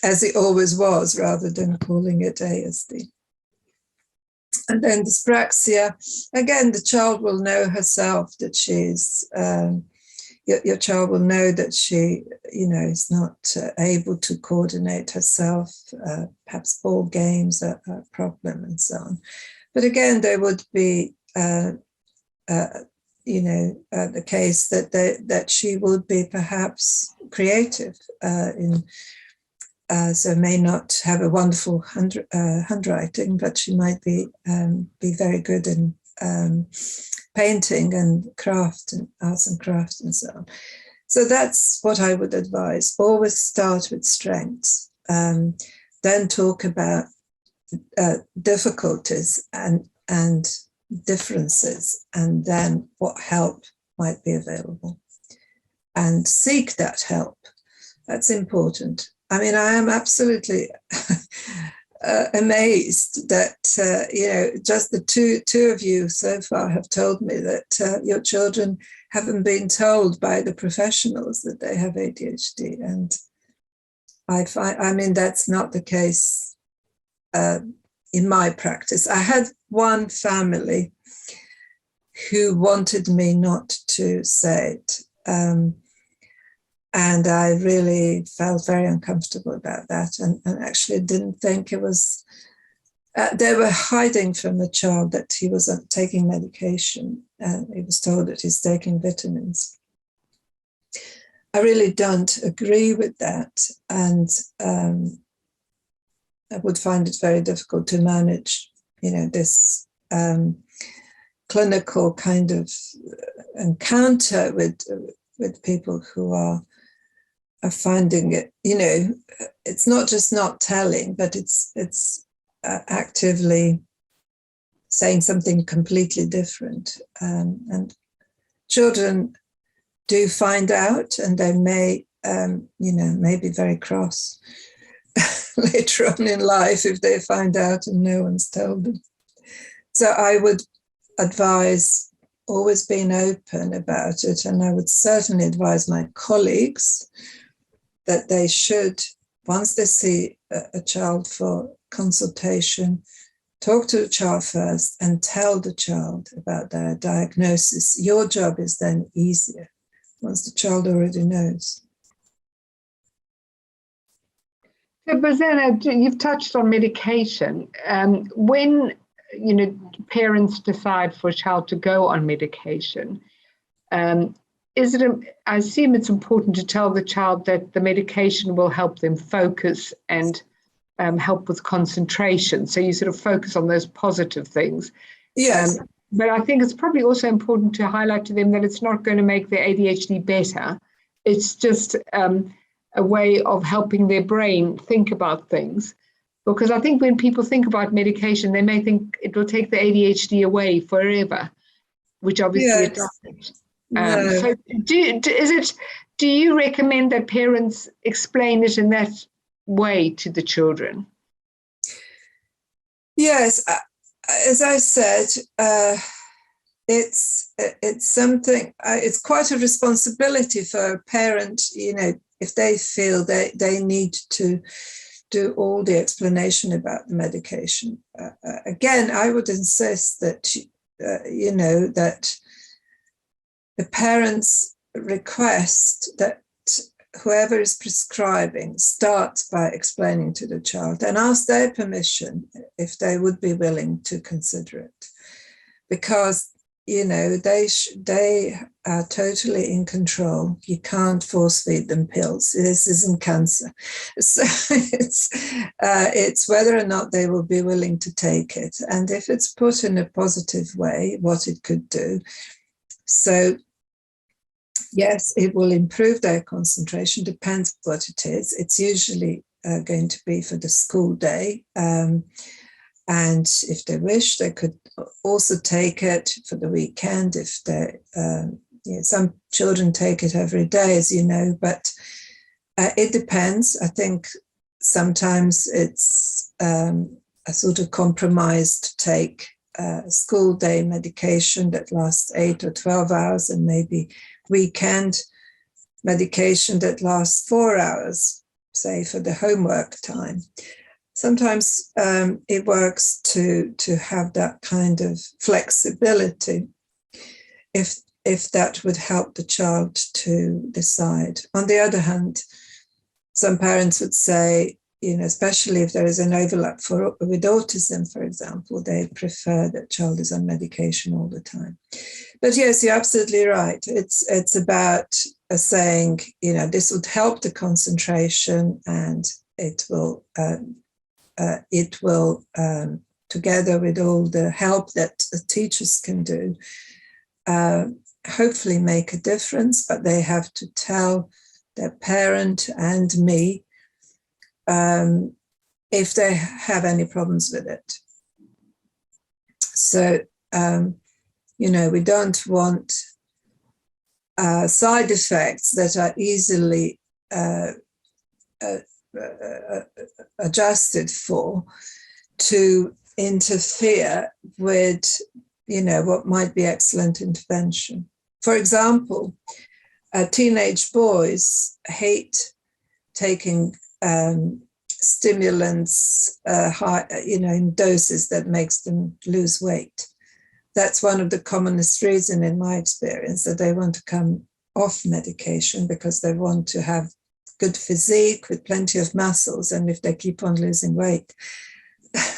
as it always was rather than calling it ASD. And then dyspraxia, again, the child will know herself that she's, your child will know that she, is not able to coordinate herself. Perhaps ball games are a problem and so on. But again, there would be, the case that she would be perhaps creative so may not have a wonderful handwriting, but she might be very good in painting and craft and arts and crafts and so on. So that's what I would advise. Always start with strengths, then talk about difficulties and differences, and then what help might be available. And seek that help. That's important. I mean, I am absolutely amazed that, just the two of you so far have told me that your children haven't been told by the professionals that they have ADHD. And I mean, that's not the case in my practice. I had one family who wanted me not to say it. And I really felt very uncomfortable about that, and actually didn't think it was, they were hiding from the child that he was taking medication, and he was told that he's taking vitamins. I really don't agree with that, and I would find it very difficult to manage, this clinical kind of encounter with people who are finding it, it's not just not telling, but it's actively saying something completely different. And children do find out, and they may, may be very cross later on in life if they find out and no one's told them. So I would advise always being open about it, and I would certainly advise my colleagues that they should, once they see a child for consultation, talk to the child first and tell the child about their diagnosis. Your job is then easier once the child already knows. So, Božena, you've touched on medication. When parents decide for a child to go on medication, I assume it's important to tell the child that the medication will help them focus and help with concentration. So you sort of focus on those positive things. Yes. But I think it's probably also important to highlight to them that it's not going to make their ADHD better. It's just a way of helping their brain think about things. Because I think when people think about medication, they may think it will take the ADHD away forever, which obviously it doesn't. No. So do you recommend that parents explain it in that way to the children? Yes, as I said, it's something. It's quite a responsibility for a parent, if they feel they need to do all the explanation about the medication. Again, I would insist that that the parents request that whoever is prescribing starts by explaining to the child and ask their permission if they would be willing to consider it, because they are totally in control. You can't force feed them pills. This isn't cancer, so it's whether or not they will be willing to take it, and if it's put in a positive way, what it could do. So yes, it will improve their concentration, depends what it is. It's usually going to be for the school day. And if they wish, they could also take it for the weekend. If they, some children take it every day, as you know, but it depends. I think sometimes it's a sort of compromise to take school day medication that lasts 8 or 12 hours, and maybe weekend medication that lasts 4 hours, say for the homework time. Sometimes it works to have that kind of flexibility if that would help the child to decide. On the other hand, some parents would say, especially if there is an overlap with autism, for example, they prefer that child is on medication all the time. But yes, you're absolutely right. It's about saying, this would help the concentration, and it will together with all the help that the teachers can do, hopefully make a difference. But they have to tell their parent and me if they have any problems with it. So, we don't want side effects that are easily adjusted for to interfere with, what might be excellent intervention. For example, teenage boys hate taking stimulants high, in doses that makes them lose weight. That's one of the commonest reasons in my experience, that they want to come off medication because they want to have good physique with plenty of muscles. And if they keep on losing weight,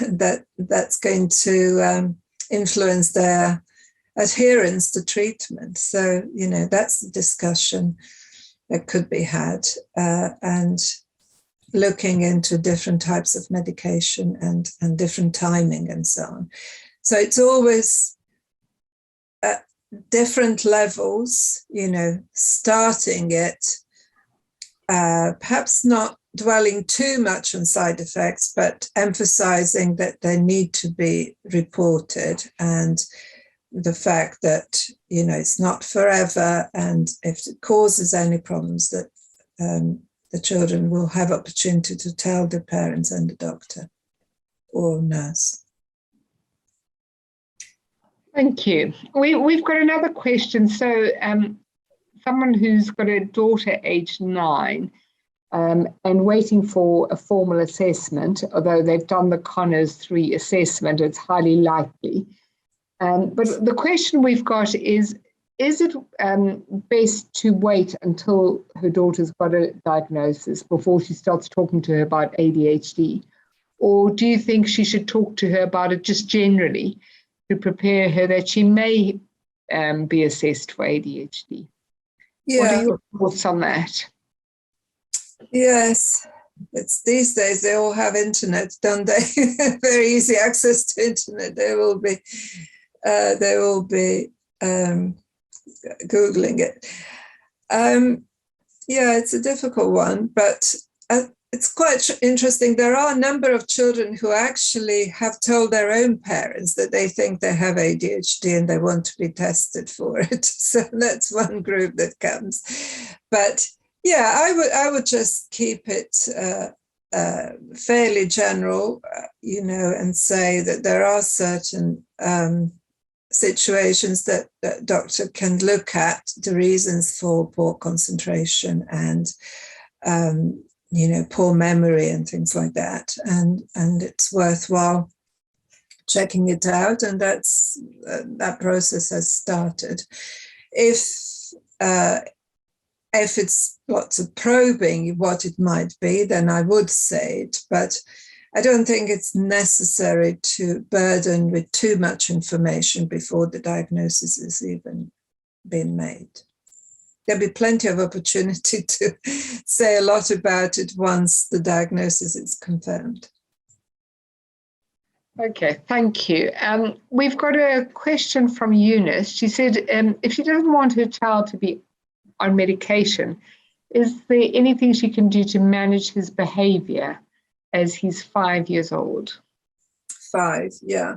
that's going to influence their adherence to treatment. So, that's the discussion that could be had, and looking into different types of medication and different timing and so on. So it's always different levels, starting it, perhaps not dwelling too much on side effects, but emphasizing that they need to be reported, and the fact that, it's not forever, and if it causes any problems, that the children will have opportunity to tell the parents and the doctor or nurse. Thank you. We've got another question. So someone who's got a daughter aged 9 and waiting for a formal assessment, although they've done the Connors 3 assessment, it's highly likely. But the question we've got is it best to wait until her daughter's got a diagnosis before she starts talking to her about ADHD? Or do you think she should talk to her about it just generally to prepare her that she may be assessed for ADHD? Yeah. What are your thoughts on that? Yes. It's these days they all have internet, don't they? Very easy access to internet. They will be Googling it. Yeah, it's a difficult one, but it's quite interesting. There are a number of children who actually have told their own parents that they think they have ADHD and they want to be tested for it. So that's one group that comes. But yeah, I would just keep it fairly general, and say that there are certain situations that doctor can look at the reasons for poor concentration and poor memory and things like that, and it's worthwhile checking it out, and that's that process has started. If it's lots of probing what it might be, then I would say it, but I don't think it's necessary to burden with too much information before the diagnosis has even been made. There'll be plenty of opportunity to say a lot about it once the diagnosis is confirmed. Okay, thank you. We've got a question from Eunice. She said, if she doesn't want her child to be on medication, is there anything she can do to manage his behavior as he's 5 years old? 5, yeah.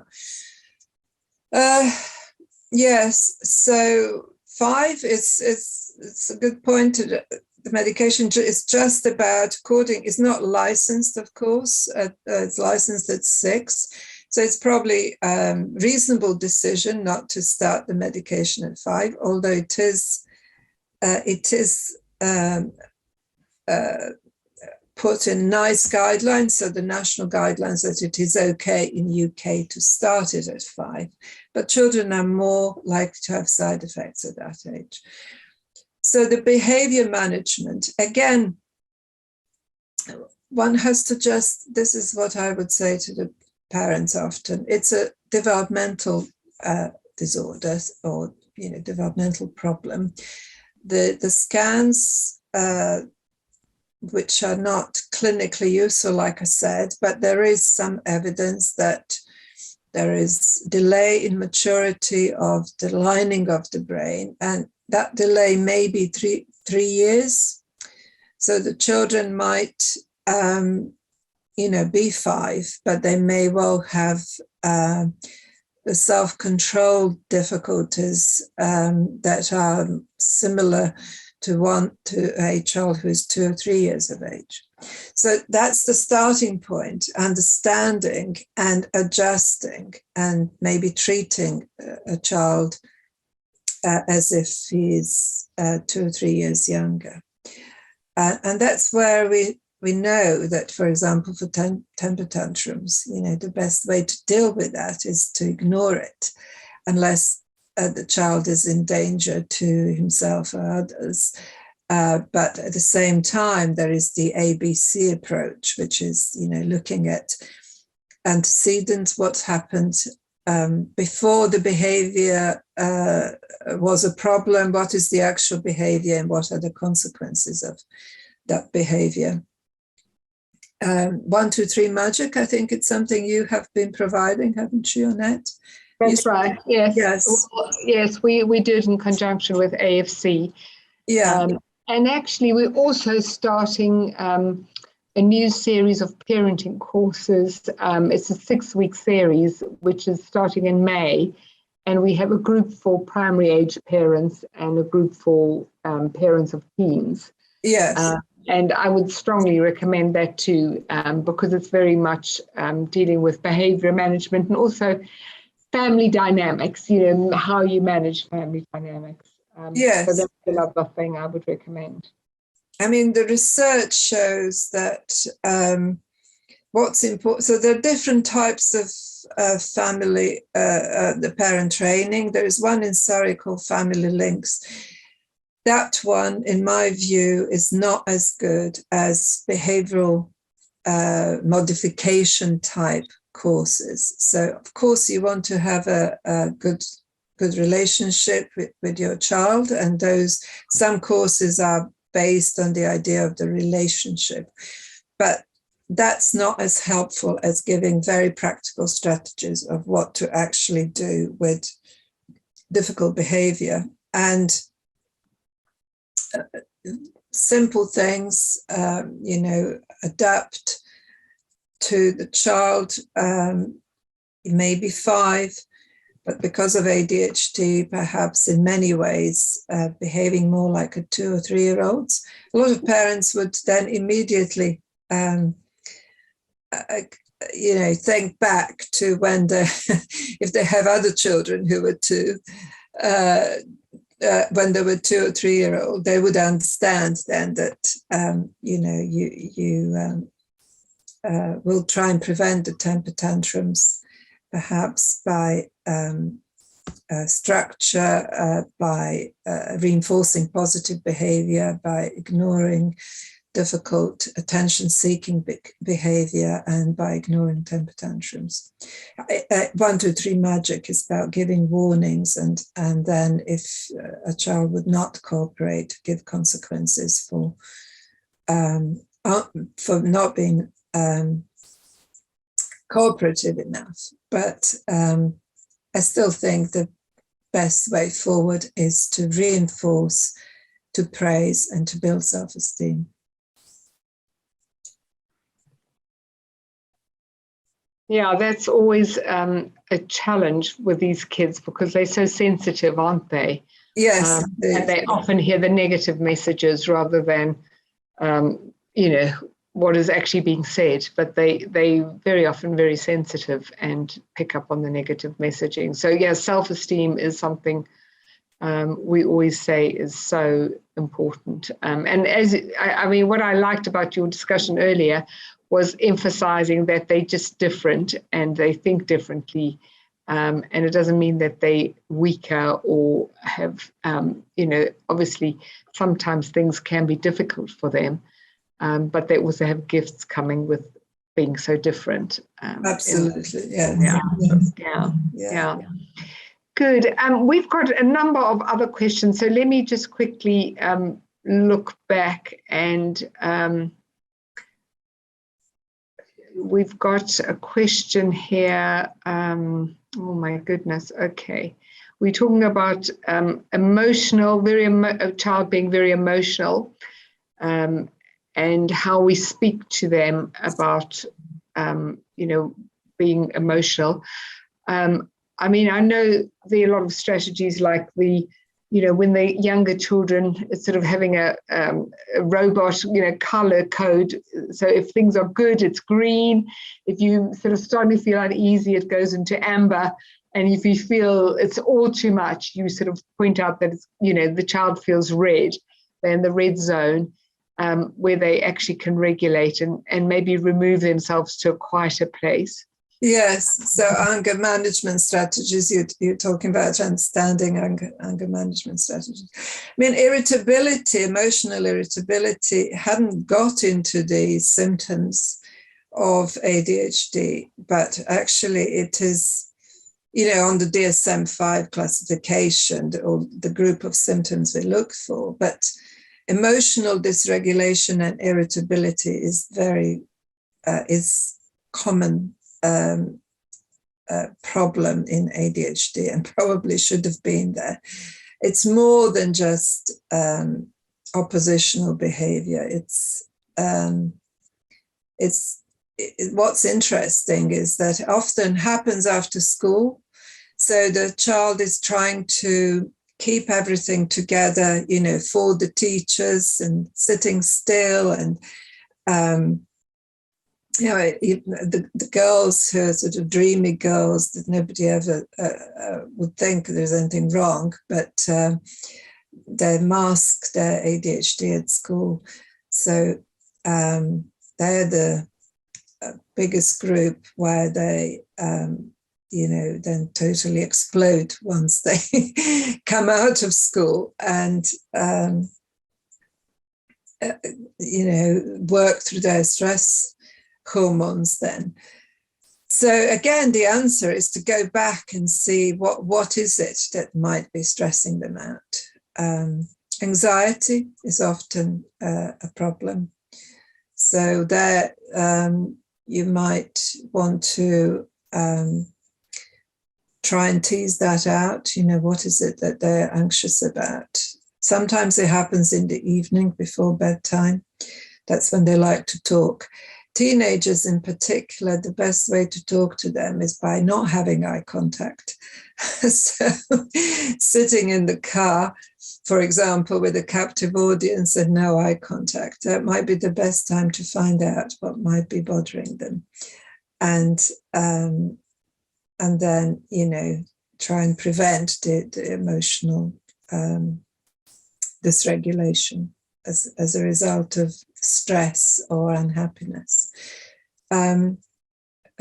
Yes, so 5 it's a good point. The medication is just about it's not licensed, of course. It's licensed at 6. So it's probably a reasonable decision not to start the medication at 5, although it is put in nice guidelines, so the national guidelines, that it is okay in UK to start it at 5, but children are more likely to have side effects at that age. So the behavior management, again, one has to this is what I would say to the parents often, it's a developmental disorder or developmental problem. The scans, which are not clinically useful, like I said, but there is some evidence that there is delay in maturity of the lining of the brain, and that delay may be three years. So the children might, be 5, but they may well have the self-control difficulties that are similar to a child who is 2 or 3 years of age. So that's the starting point, understanding and adjusting and maybe treating a child as if he's 2 or 3 years younger. And that's where we know that, for example, for temper tantrums, the best way to deal with that is to ignore it, unless the child is in danger to himself or others. But at the same time, there is the ABC approach, which is, looking at antecedents, what's happened before the behavior was a problem, what is the actual behavior, and what are the consequences of that behavior. 1, 2, 3 magic, I think it's something you have been providing, haven't you, Annette? That's right. Yes. Yes, we did in conjunction with AFC. Yeah. And actually, we're also starting a new series of parenting courses. It's a 6-week series, which is starting in May. And we have a group for primary age parents and a group for parents of teens. Yes. And I would strongly recommend that too, because it's very much dealing with behavior management and also family dynamics, how you manage family dynamics. Yes. So that's another thing I would recommend. I mean, the research shows that what's important, so there are different types of family, the parent training. There is one in Surrey called Family Links. That one, in my view, is not as good as behavioral modification type courses. So, of course, you want to have a good relationship with your child, and some courses are based on the idea of the relationship. but that's not as helpful as giving very practical strategies of what to actually do with difficult behavior. And simple things, adapt to the child. Maybe 5, but because of ADHD, perhaps in many ways behaving more like a 2 or 3 year olds. A lot of parents would then immediately think back to when if they have other children who were 2, when they were 2 or 3 year old, they would understand then that you will try and prevent the temper tantrums, perhaps by structure, by reinforcing positive behavior, by ignoring difficult attention-seeking behavior, and by ignoring temper tantrums. 1, 2, 3 magic is about giving warnings, and then if a child would not cooperate, give consequences for not being cooperative enough. But I still think the best way forward is to reinforce, to praise, and to build self-esteem. Yeah, that's always a challenge with these kids because they're so sensitive, aren't they? Yes. And they often hear the negative messages rather than, what is actually being said. But they very often very sensitive and pick up on the negative messaging. So yeah, self-esteem is something we always say is so important. And what I liked about your discussion earlier was emphasizing that they're just different and they think differently. And it doesn't mean that they're weaker or have, obviously sometimes things can be difficult for them, but they also have gifts coming with being so different. Absolutely, yes. Yeah. Good. We've got a number of other questions. So let me just quickly look back and we've got a question here. Oh my goodness. Okay. We're talking about emotional, a child being very emotional, and how we speak to them about, being emotional. I know there are a lot of strategies like when the younger children is sort of having a robot, color code. So if things are good, it's green. If you sort of start to feel uneasy, it goes into amber. And if you feel it's all too much, you sort of point out that it's, the child feels red. They're in the red zone, where they actually can regulate and maybe remove themselves to a quieter place. Yes, so anger management strategies, you're talking about understanding anger management strategies. Irritability, emotional irritability hadn't got into the symptoms of ADHD, but actually it is, on the DSM-5 classification, or the group of symptoms we look for. But emotional dysregulation and irritability is common problem in ADHD, and probably should have been there. It's more than just oppositional behavior. What's interesting is that it often happens after school. So the child is trying to keep everything together, for the teachers, and sitting still, and the girls who are sort of dreamy girls that nobody ever would think there's anything wrong, but they mask their ADHD at school. So they're the biggest group where they, then totally explode once they come out of school and, work through their stress hormones then. So again, the answer is to go back and see what is it that might be stressing them out. Anxiety is often a problem. So there you might want to try and tease that out. What is it that they're anxious about? Sometimes it happens in the evening before bedtime. That's when they like to talk. Teenagers in particular, the best way to talk to them is by not having eye contact. So sitting in the car, for example, with a captive audience and no eye contact, that might be the best time to find out what might be bothering them. And then, try and prevent the emotional dysregulation as a result of stress or unhappiness.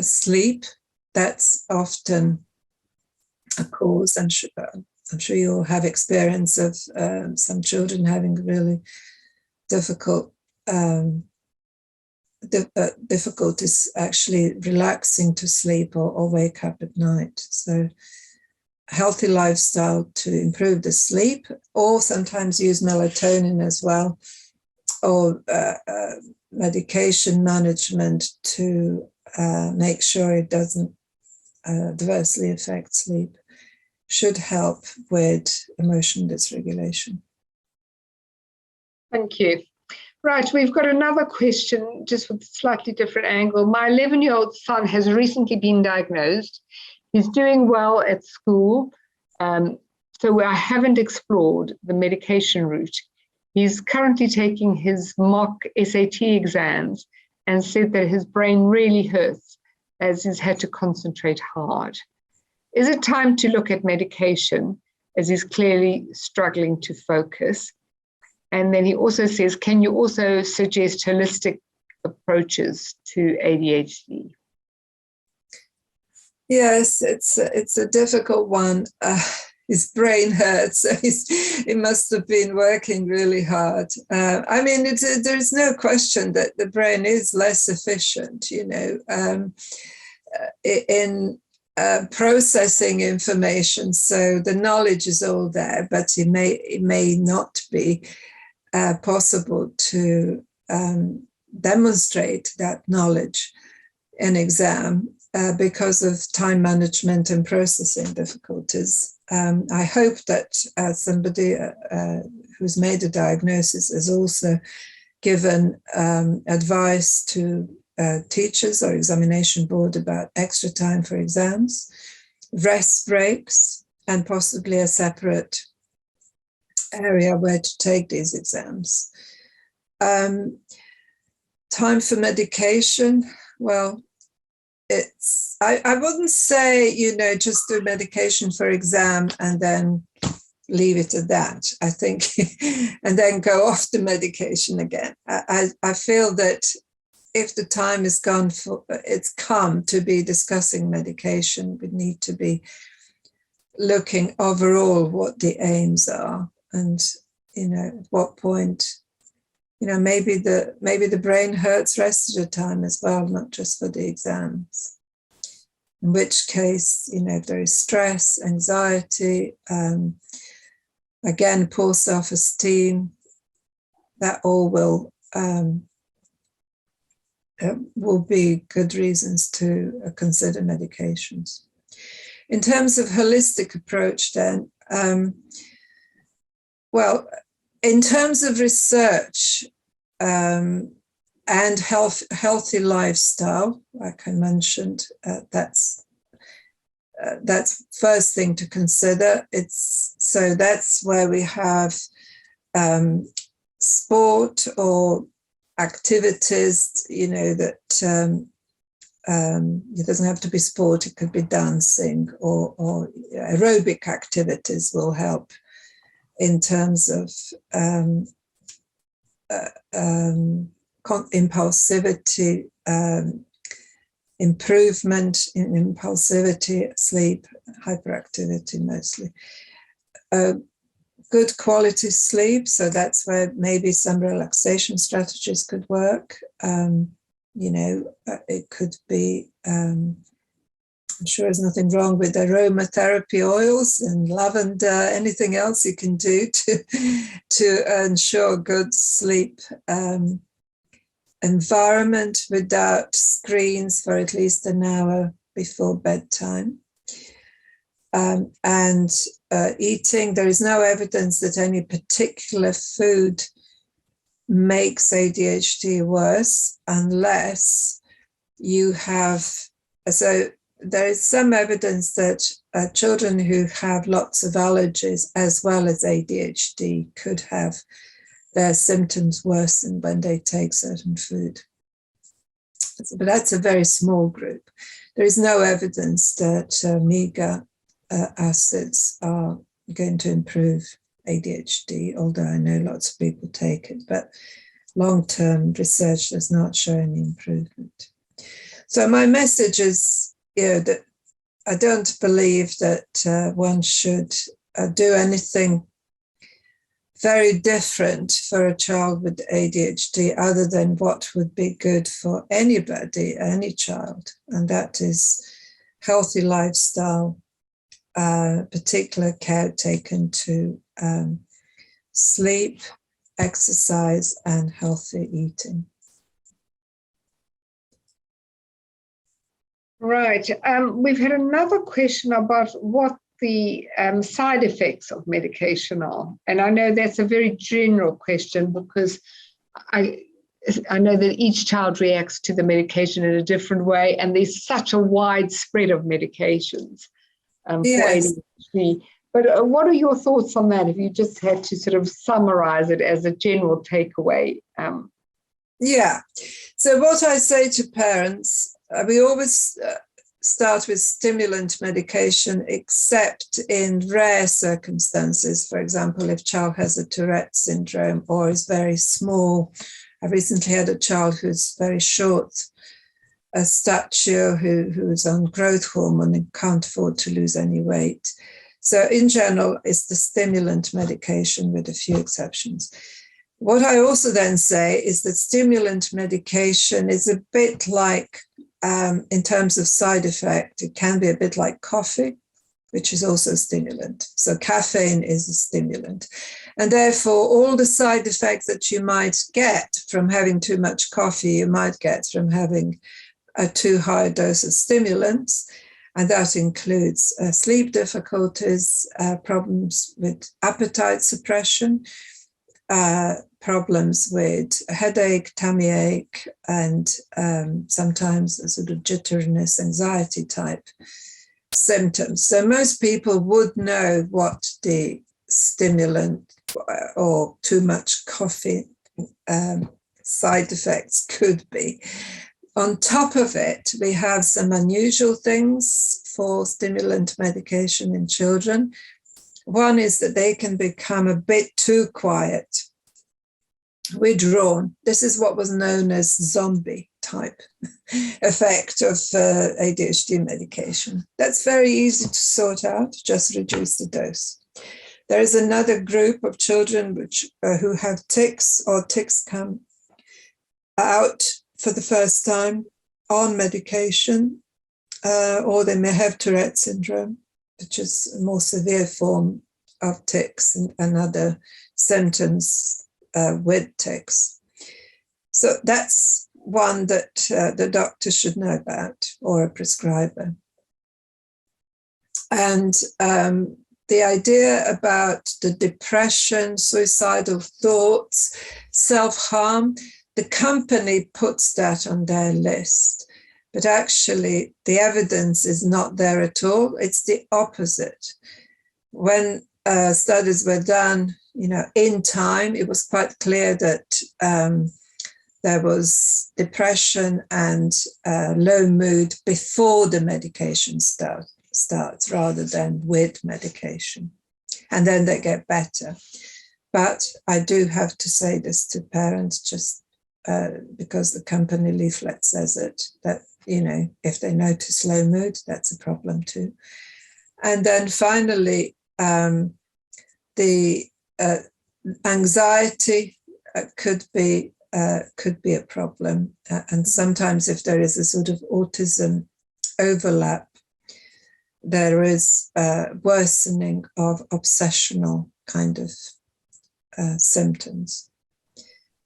Sleep, that's often a cause. I'm sure you'll have experience of some children having really difficulties actually relaxing to sleep or wake up at night. So healthy lifestyle to improve the sleep, or sometimes use melatonin as well, or medication management to make sure it doesn't adversely affect sleep, should help with emotional dysregulation. Thank you. Right, we've got another question, just with a slightly different angle. My 11-year-old son has recently been diagnosed. He's doing well at school, so I haven't explored the medication route. He's currently taking his mock SAT exams and said that his brain really hurts as he's had to concentrate hard. Is it time to look at medication, as he's clearly struggling to focus? And then he also says, can you also suggest holistic approaches to ADHD? Yes, it's a difficult one. His brain hurts, so he must have been working really hard. There's no question that the brain is less efficient, in processing information. So the knowledge is all there, but it may not be possible to demonstrate that knowledge in exam because of time management and processing difficulties. I hope that somebody who's made a diagnosis has also given advice to teachers or examination board about extra time for exams, rest breaks, and possibly a separate area where to take these exams. Time for medication, well, I wouldn't say, just do medication for exam and then leave it at that, I think, and then go off the medication again. I feel that if the time is gone it's come to be discussing medication, we need to be looking overall what the aims are, and at what point, maybe the brain hurts rest of the time as well, not just for the exams. In which case, if there is stress, anxiety, again, poor self-esteem, that all will be good reasons to consider medications. In terms of holistic approach then, in terms of research and healthy lifestyle, like I mentioned, that's first thing to consider. That's where we have sport or activities, that it doesn't have to be sport, it could be dancing or aerobic activities will help in terms of impulsivity, improvement in impulsivity, sleep, hyperactivity mostly. Good quality sleep, so that's where maybe some relaxation strategies could work. It could be, I'm sure there's nothing wrong with aromatherapy oils and lavender, anything else you can do to ensure good sleep environment without screens for at least an hour before bedtime. And eating, there is no evidence that any particular food makes ADHD worse unless you have, so there is some evidence that children who have lots of allergies as well as ADHD could have their symptoms worsen when they take certain food. But that's a very small group. There is no evidence that omega acids are going to improve ADHD, although I know lots of people take it, but long-term research does not show any improvement. So my message is, that I don't believe that one should do anything very different for a child with ADHD other than what would be good for anybody, any child, and that is healthy lifestyle, particular care taken to sleep, exercise, and healthy eating. Right. We've had another question about what the side effects of medication are. And I know that's a very general question because I know that each child reacts to the medication in a different way, and there's such a wide spread of medications for ADHD. But what are your thoughts on that if you just had to sort of summarize it as a general takeaway? Yeah. So what I say to parents, we always start with stimulant medication, except in rare circumstances. For example, if child has a Tourette syndrome or is very small. I recently had a child who's very short, a stature, who's on growth hormone and can't afford to lose any weight. So in general, it's the stimulant medication with a few exceptions. What I also then say is that stimulant medication is a bit like, in terms of side effect, it can be a bit like coffee, which is also a stimulant. So caffeine is a stimulant. And therefore, all the side effects that you might get from having too much coffee, you might get from having a too high a dose of stimulants. And that includes sleep difficulties, problems with appetite suppression, problems with headache, tummy ache, and sometimes a sort of jitteriness, anxiety type symptoms. So most people would know what the stimulant or too much coffee side effects could be. On top of it, we have some unusual things for stimulant medication in children. One is that they can become a bit too quiet, withdrawn. This is what was known as zombie type effect of ADHD medication. That's very easy to sort out, just reduce the dose. There is another group of children who have tics, or tics come out for the first time on medication, or they may have Tourette syndrome, which is a more severe form of tics and other symptoms with tics. So that's one that the doctor should know about, or a prescriber. And the idea about the depression, suicidal thoughts, self-harm, the company puts that on their list. But actually, the evidence is not there at all. It's the opposite. When studies were done, in time, it was quite clear that there was depression and low mood before the medication starts rather than with medication. And then they get better. But I do have to say this to parents, just because the company leaflet says it, that, if they notice low mood, that's a problem too. And then finally, the anxiety could be a problem. And sometimes if there is a sort of autism overlap, there is worsening of obsessional kind of symptoms.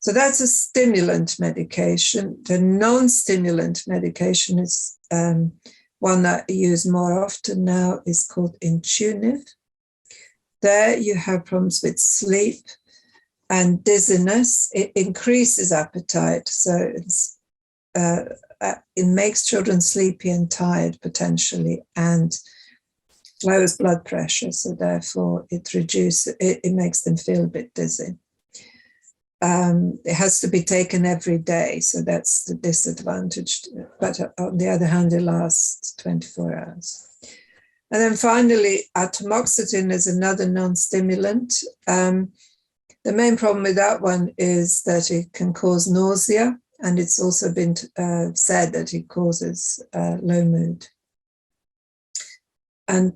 So that's a stimulant medication. The non-stimulant medication is one that I use more often now, is called Intuniv. There you have problems with sleep and dizziness. It increases appetite, so it makes children sleepy and tired potentially, and lowers blood pressure. So therefore, it makes them feel a bit dizzy. It has to be taken every day, so that's the disadvantage. But on the other hand, it lasts 24 hours. And then finally, atomoxetine is another non-stimulant. The main problem with that one is that it can cause nausea, and it's also been said that it causes low mood. And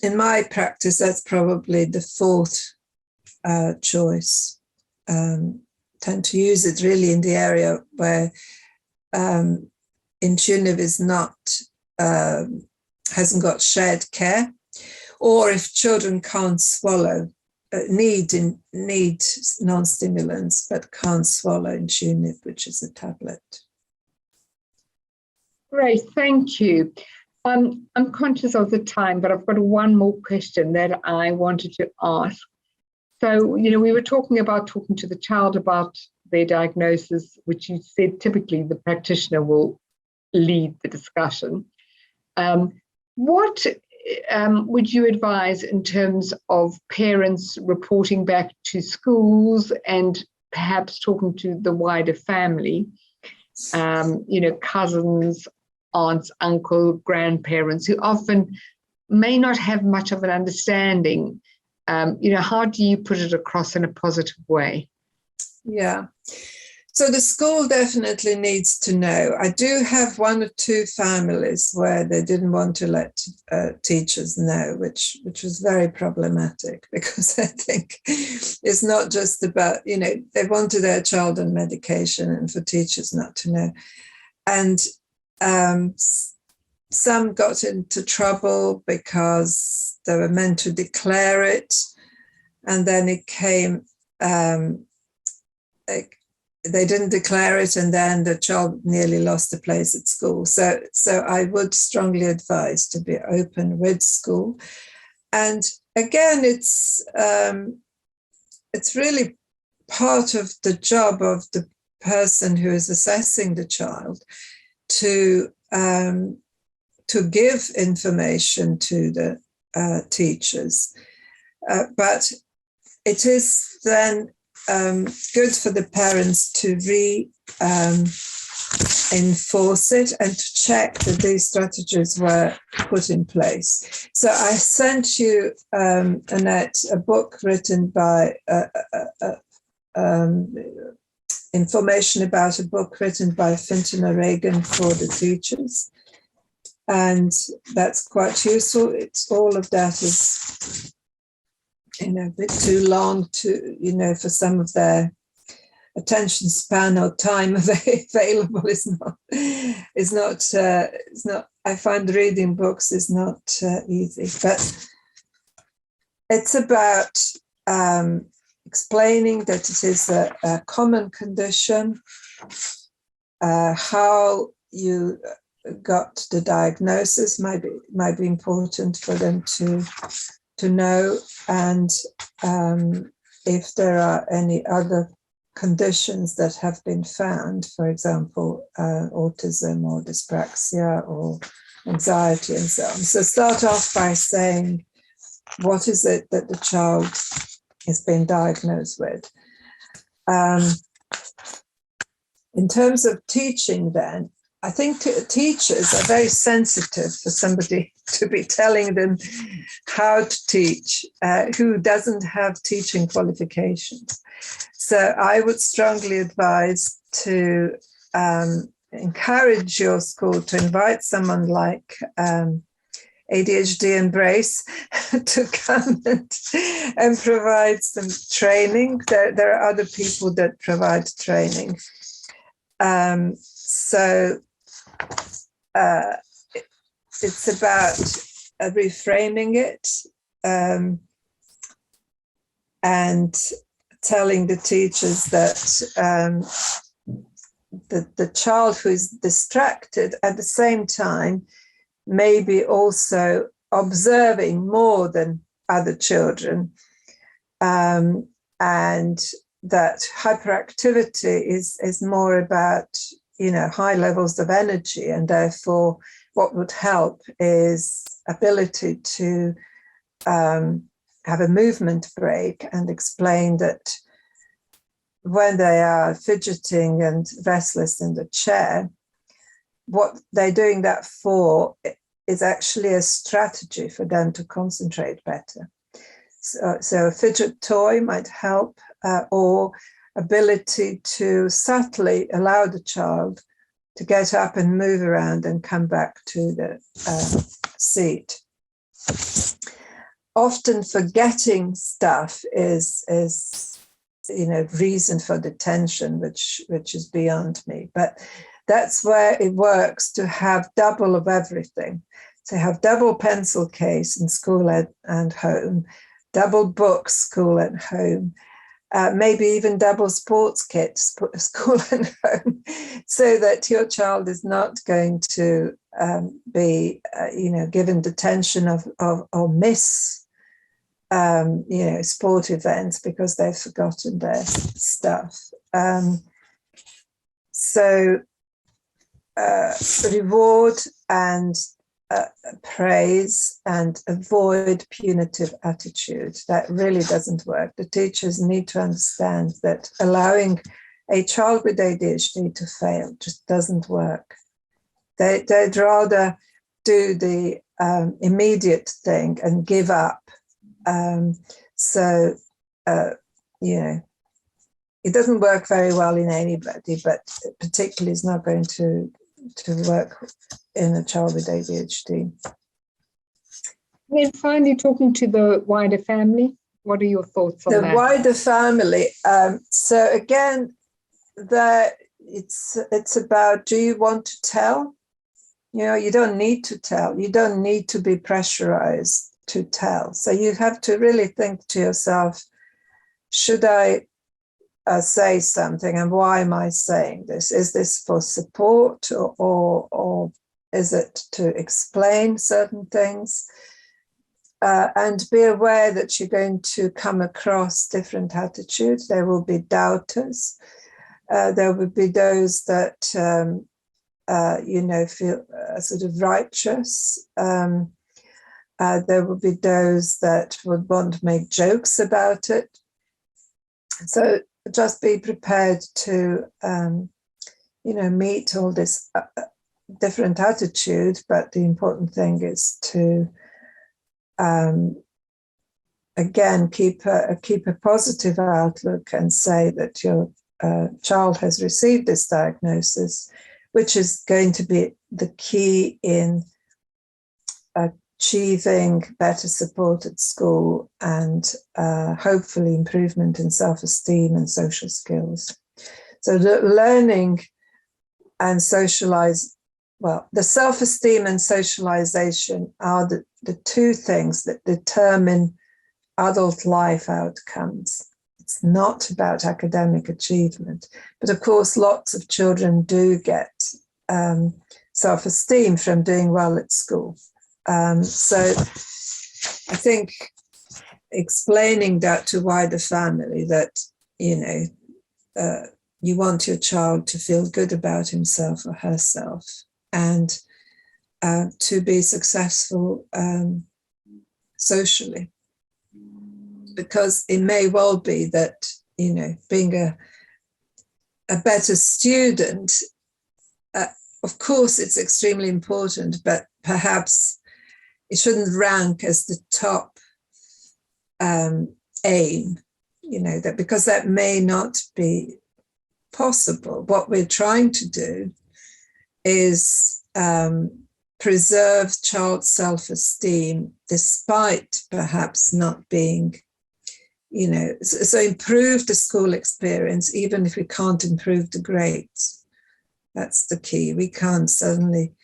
in my practice, that's probably the fourth choice. Tend to use it really in the area where Intuniv is not, hasn't got shared care, or if children can't swallow, need non-stimulants but can't swallow Intuniv, which is a tablet. Great, thank you. I'm conscious of the time, but I've got one more question that I wanted to ask. So, we were talking to the child about their diagnosis, which you said typically the practitioner will lead the discussion. What would you advise in terms of parents reporting back to schools and perhaps talking to the wider family, cousins, aunts, uncles, grandparents, who often may not have much of an understanding? How do you put it across in a positive way? Yeah. So the school definitely needs to know. I do have one or two families where they didn't want to let teachers know, which was very problematic, because I think it's not just about, they wanted their child on medication and for teachers not to know. And some got into trouble because they were meant to declare it, and then it came, they didn't declare it, and then the child nearly lost a place at school. So I would strongly advise to be open with school. And again, it's really part of the job of the person who is assessing the child to give information to the teachers. But it is then good for the parents to enforce it and to check that these strategies were put in place. So I sent you, Annette, a book written by, information about a book written by Fintan O'Regan for the teachers. And that's quite useful. It's all of that is, a bit too long to, for some of their attention span or time available is not, I find reading books is not easy, but it's about explaining that it is a common condition, how you got the diagnosis might be important for them to know, and if there are any other conditions that have been found, for example, autism or dyspraxia or anxiety and so on. So start off by saying, what is it that the child has been diagnosed with? In terms of teaching then, I think teachers are very sensitive for somebody to be telling them how to teach who doesn't have teaching qualifications. So I would strongly advise to encourage your school to invite someone like ADHD Embrace to come and provide some training. There are other people that provide training. So it's about reframing it and telling the teachers that the child who is distracted at the same time may be also observing more than other children, and that hyperactivity is more about, high levels of energy, and therefore what would help is ability to have a movement break, and explain that when they are fidgeting and restless in the chair, what they're doing that for is actually a strategy for them to concentrate better. So a fidget toy might help, or ability to subtly allow the child to get up and move around and come back to the seat. Often forgetting stuff is reason for detention, which is beyond me. But that's where it works to have double of everything. So have double pencil case in school and home, double books, school and home, maybe even double sports kit, school and home, so that your child is not going to be, given detention or miss, sport events because they've forgotten their stuff. So reward and praise, and avoid punitive attitude. That really doesn't work. The teachers need to understand that allowing a child with ADHD to fail just doesn't work. They'd rather do the immediate thing and give up. It doesn't work very well in anybody, but particularly it's not going to work in a child with ADHD. And then finally, talking to the wider family, what are your thoughts on that? The wider family. So again, it's about, do you want to tell? You don't need to tell. You don't need to be pressurized to tell. So you have to really think to yourself, should I say something, and why am I saying this? Is this for support, or is it to explain certain things? And be aware that you're going to come across different attitudes. There will be doubters. There will be those that feel sort of righteous. There will be those that would want to make jokes about it. So just be prepared to, meet all this different attitude. But the important thing is to, again, keep a positive outlook and say that your child has received this diagnosis, which is going to be the key in achieving better support at school and hopefully improvement in self-esteem and social skills. So learning and the self-esteem and socialization are the two things that determine adult life outcomes. It's not about academic achievement, but of course lots of children do get self-esteem from doing well at school. So I think explaining that to wider family, that, you want your child to feel good about himself or herself, and to be successful socially. Because it may well be that, being a better student, of course it's extremely important, but perhaps it shouldn't rank as the top aim, that because that may not be possible. What we're trying to do is preserve child self-esteem despite perhaps not being, so improve the school experience, even if we can't improve the grades. That's the key. We can't suddenly,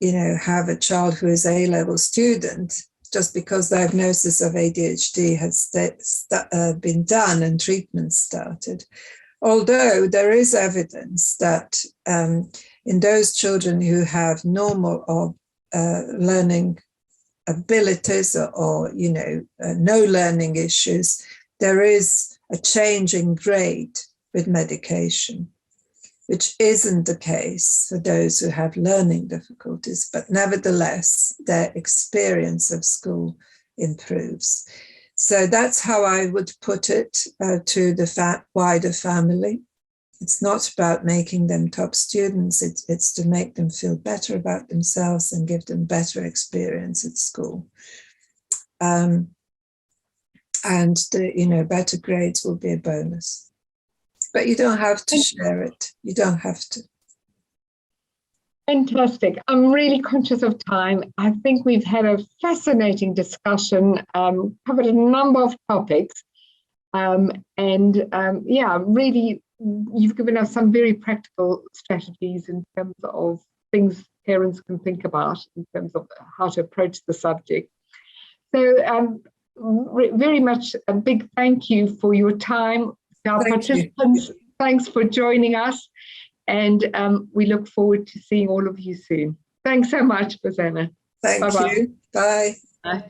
have a child who is A-level student just because diagnosis of ADHD has been done and treatment started. Although there is evidence that in those children who have normal or learning abilities or no learning issues, there is a change in grade with medication, which isn't the case for those who have learning difficulties, but nevertheless, their experience of school improves. So that's how I would put it to the wider family. It's not about making them top students, it's to make them feel better about themselves and give them better experience at school. And better grades will be a bonus. But you don't have to share it. You don't have to. Fantastic. I'm really conscious of time. I think we've had a fascinating discussion, covered a number of topics. Really, you've given us some very practical strategies in terms of things parents can think about in terms of how to approach the subject. So very much a big thank you for your time. Our participants, thanks for joining us. And we look forward to seeing all of you soon. Thanks so much, Bożena. Thank you. Bye. Bye.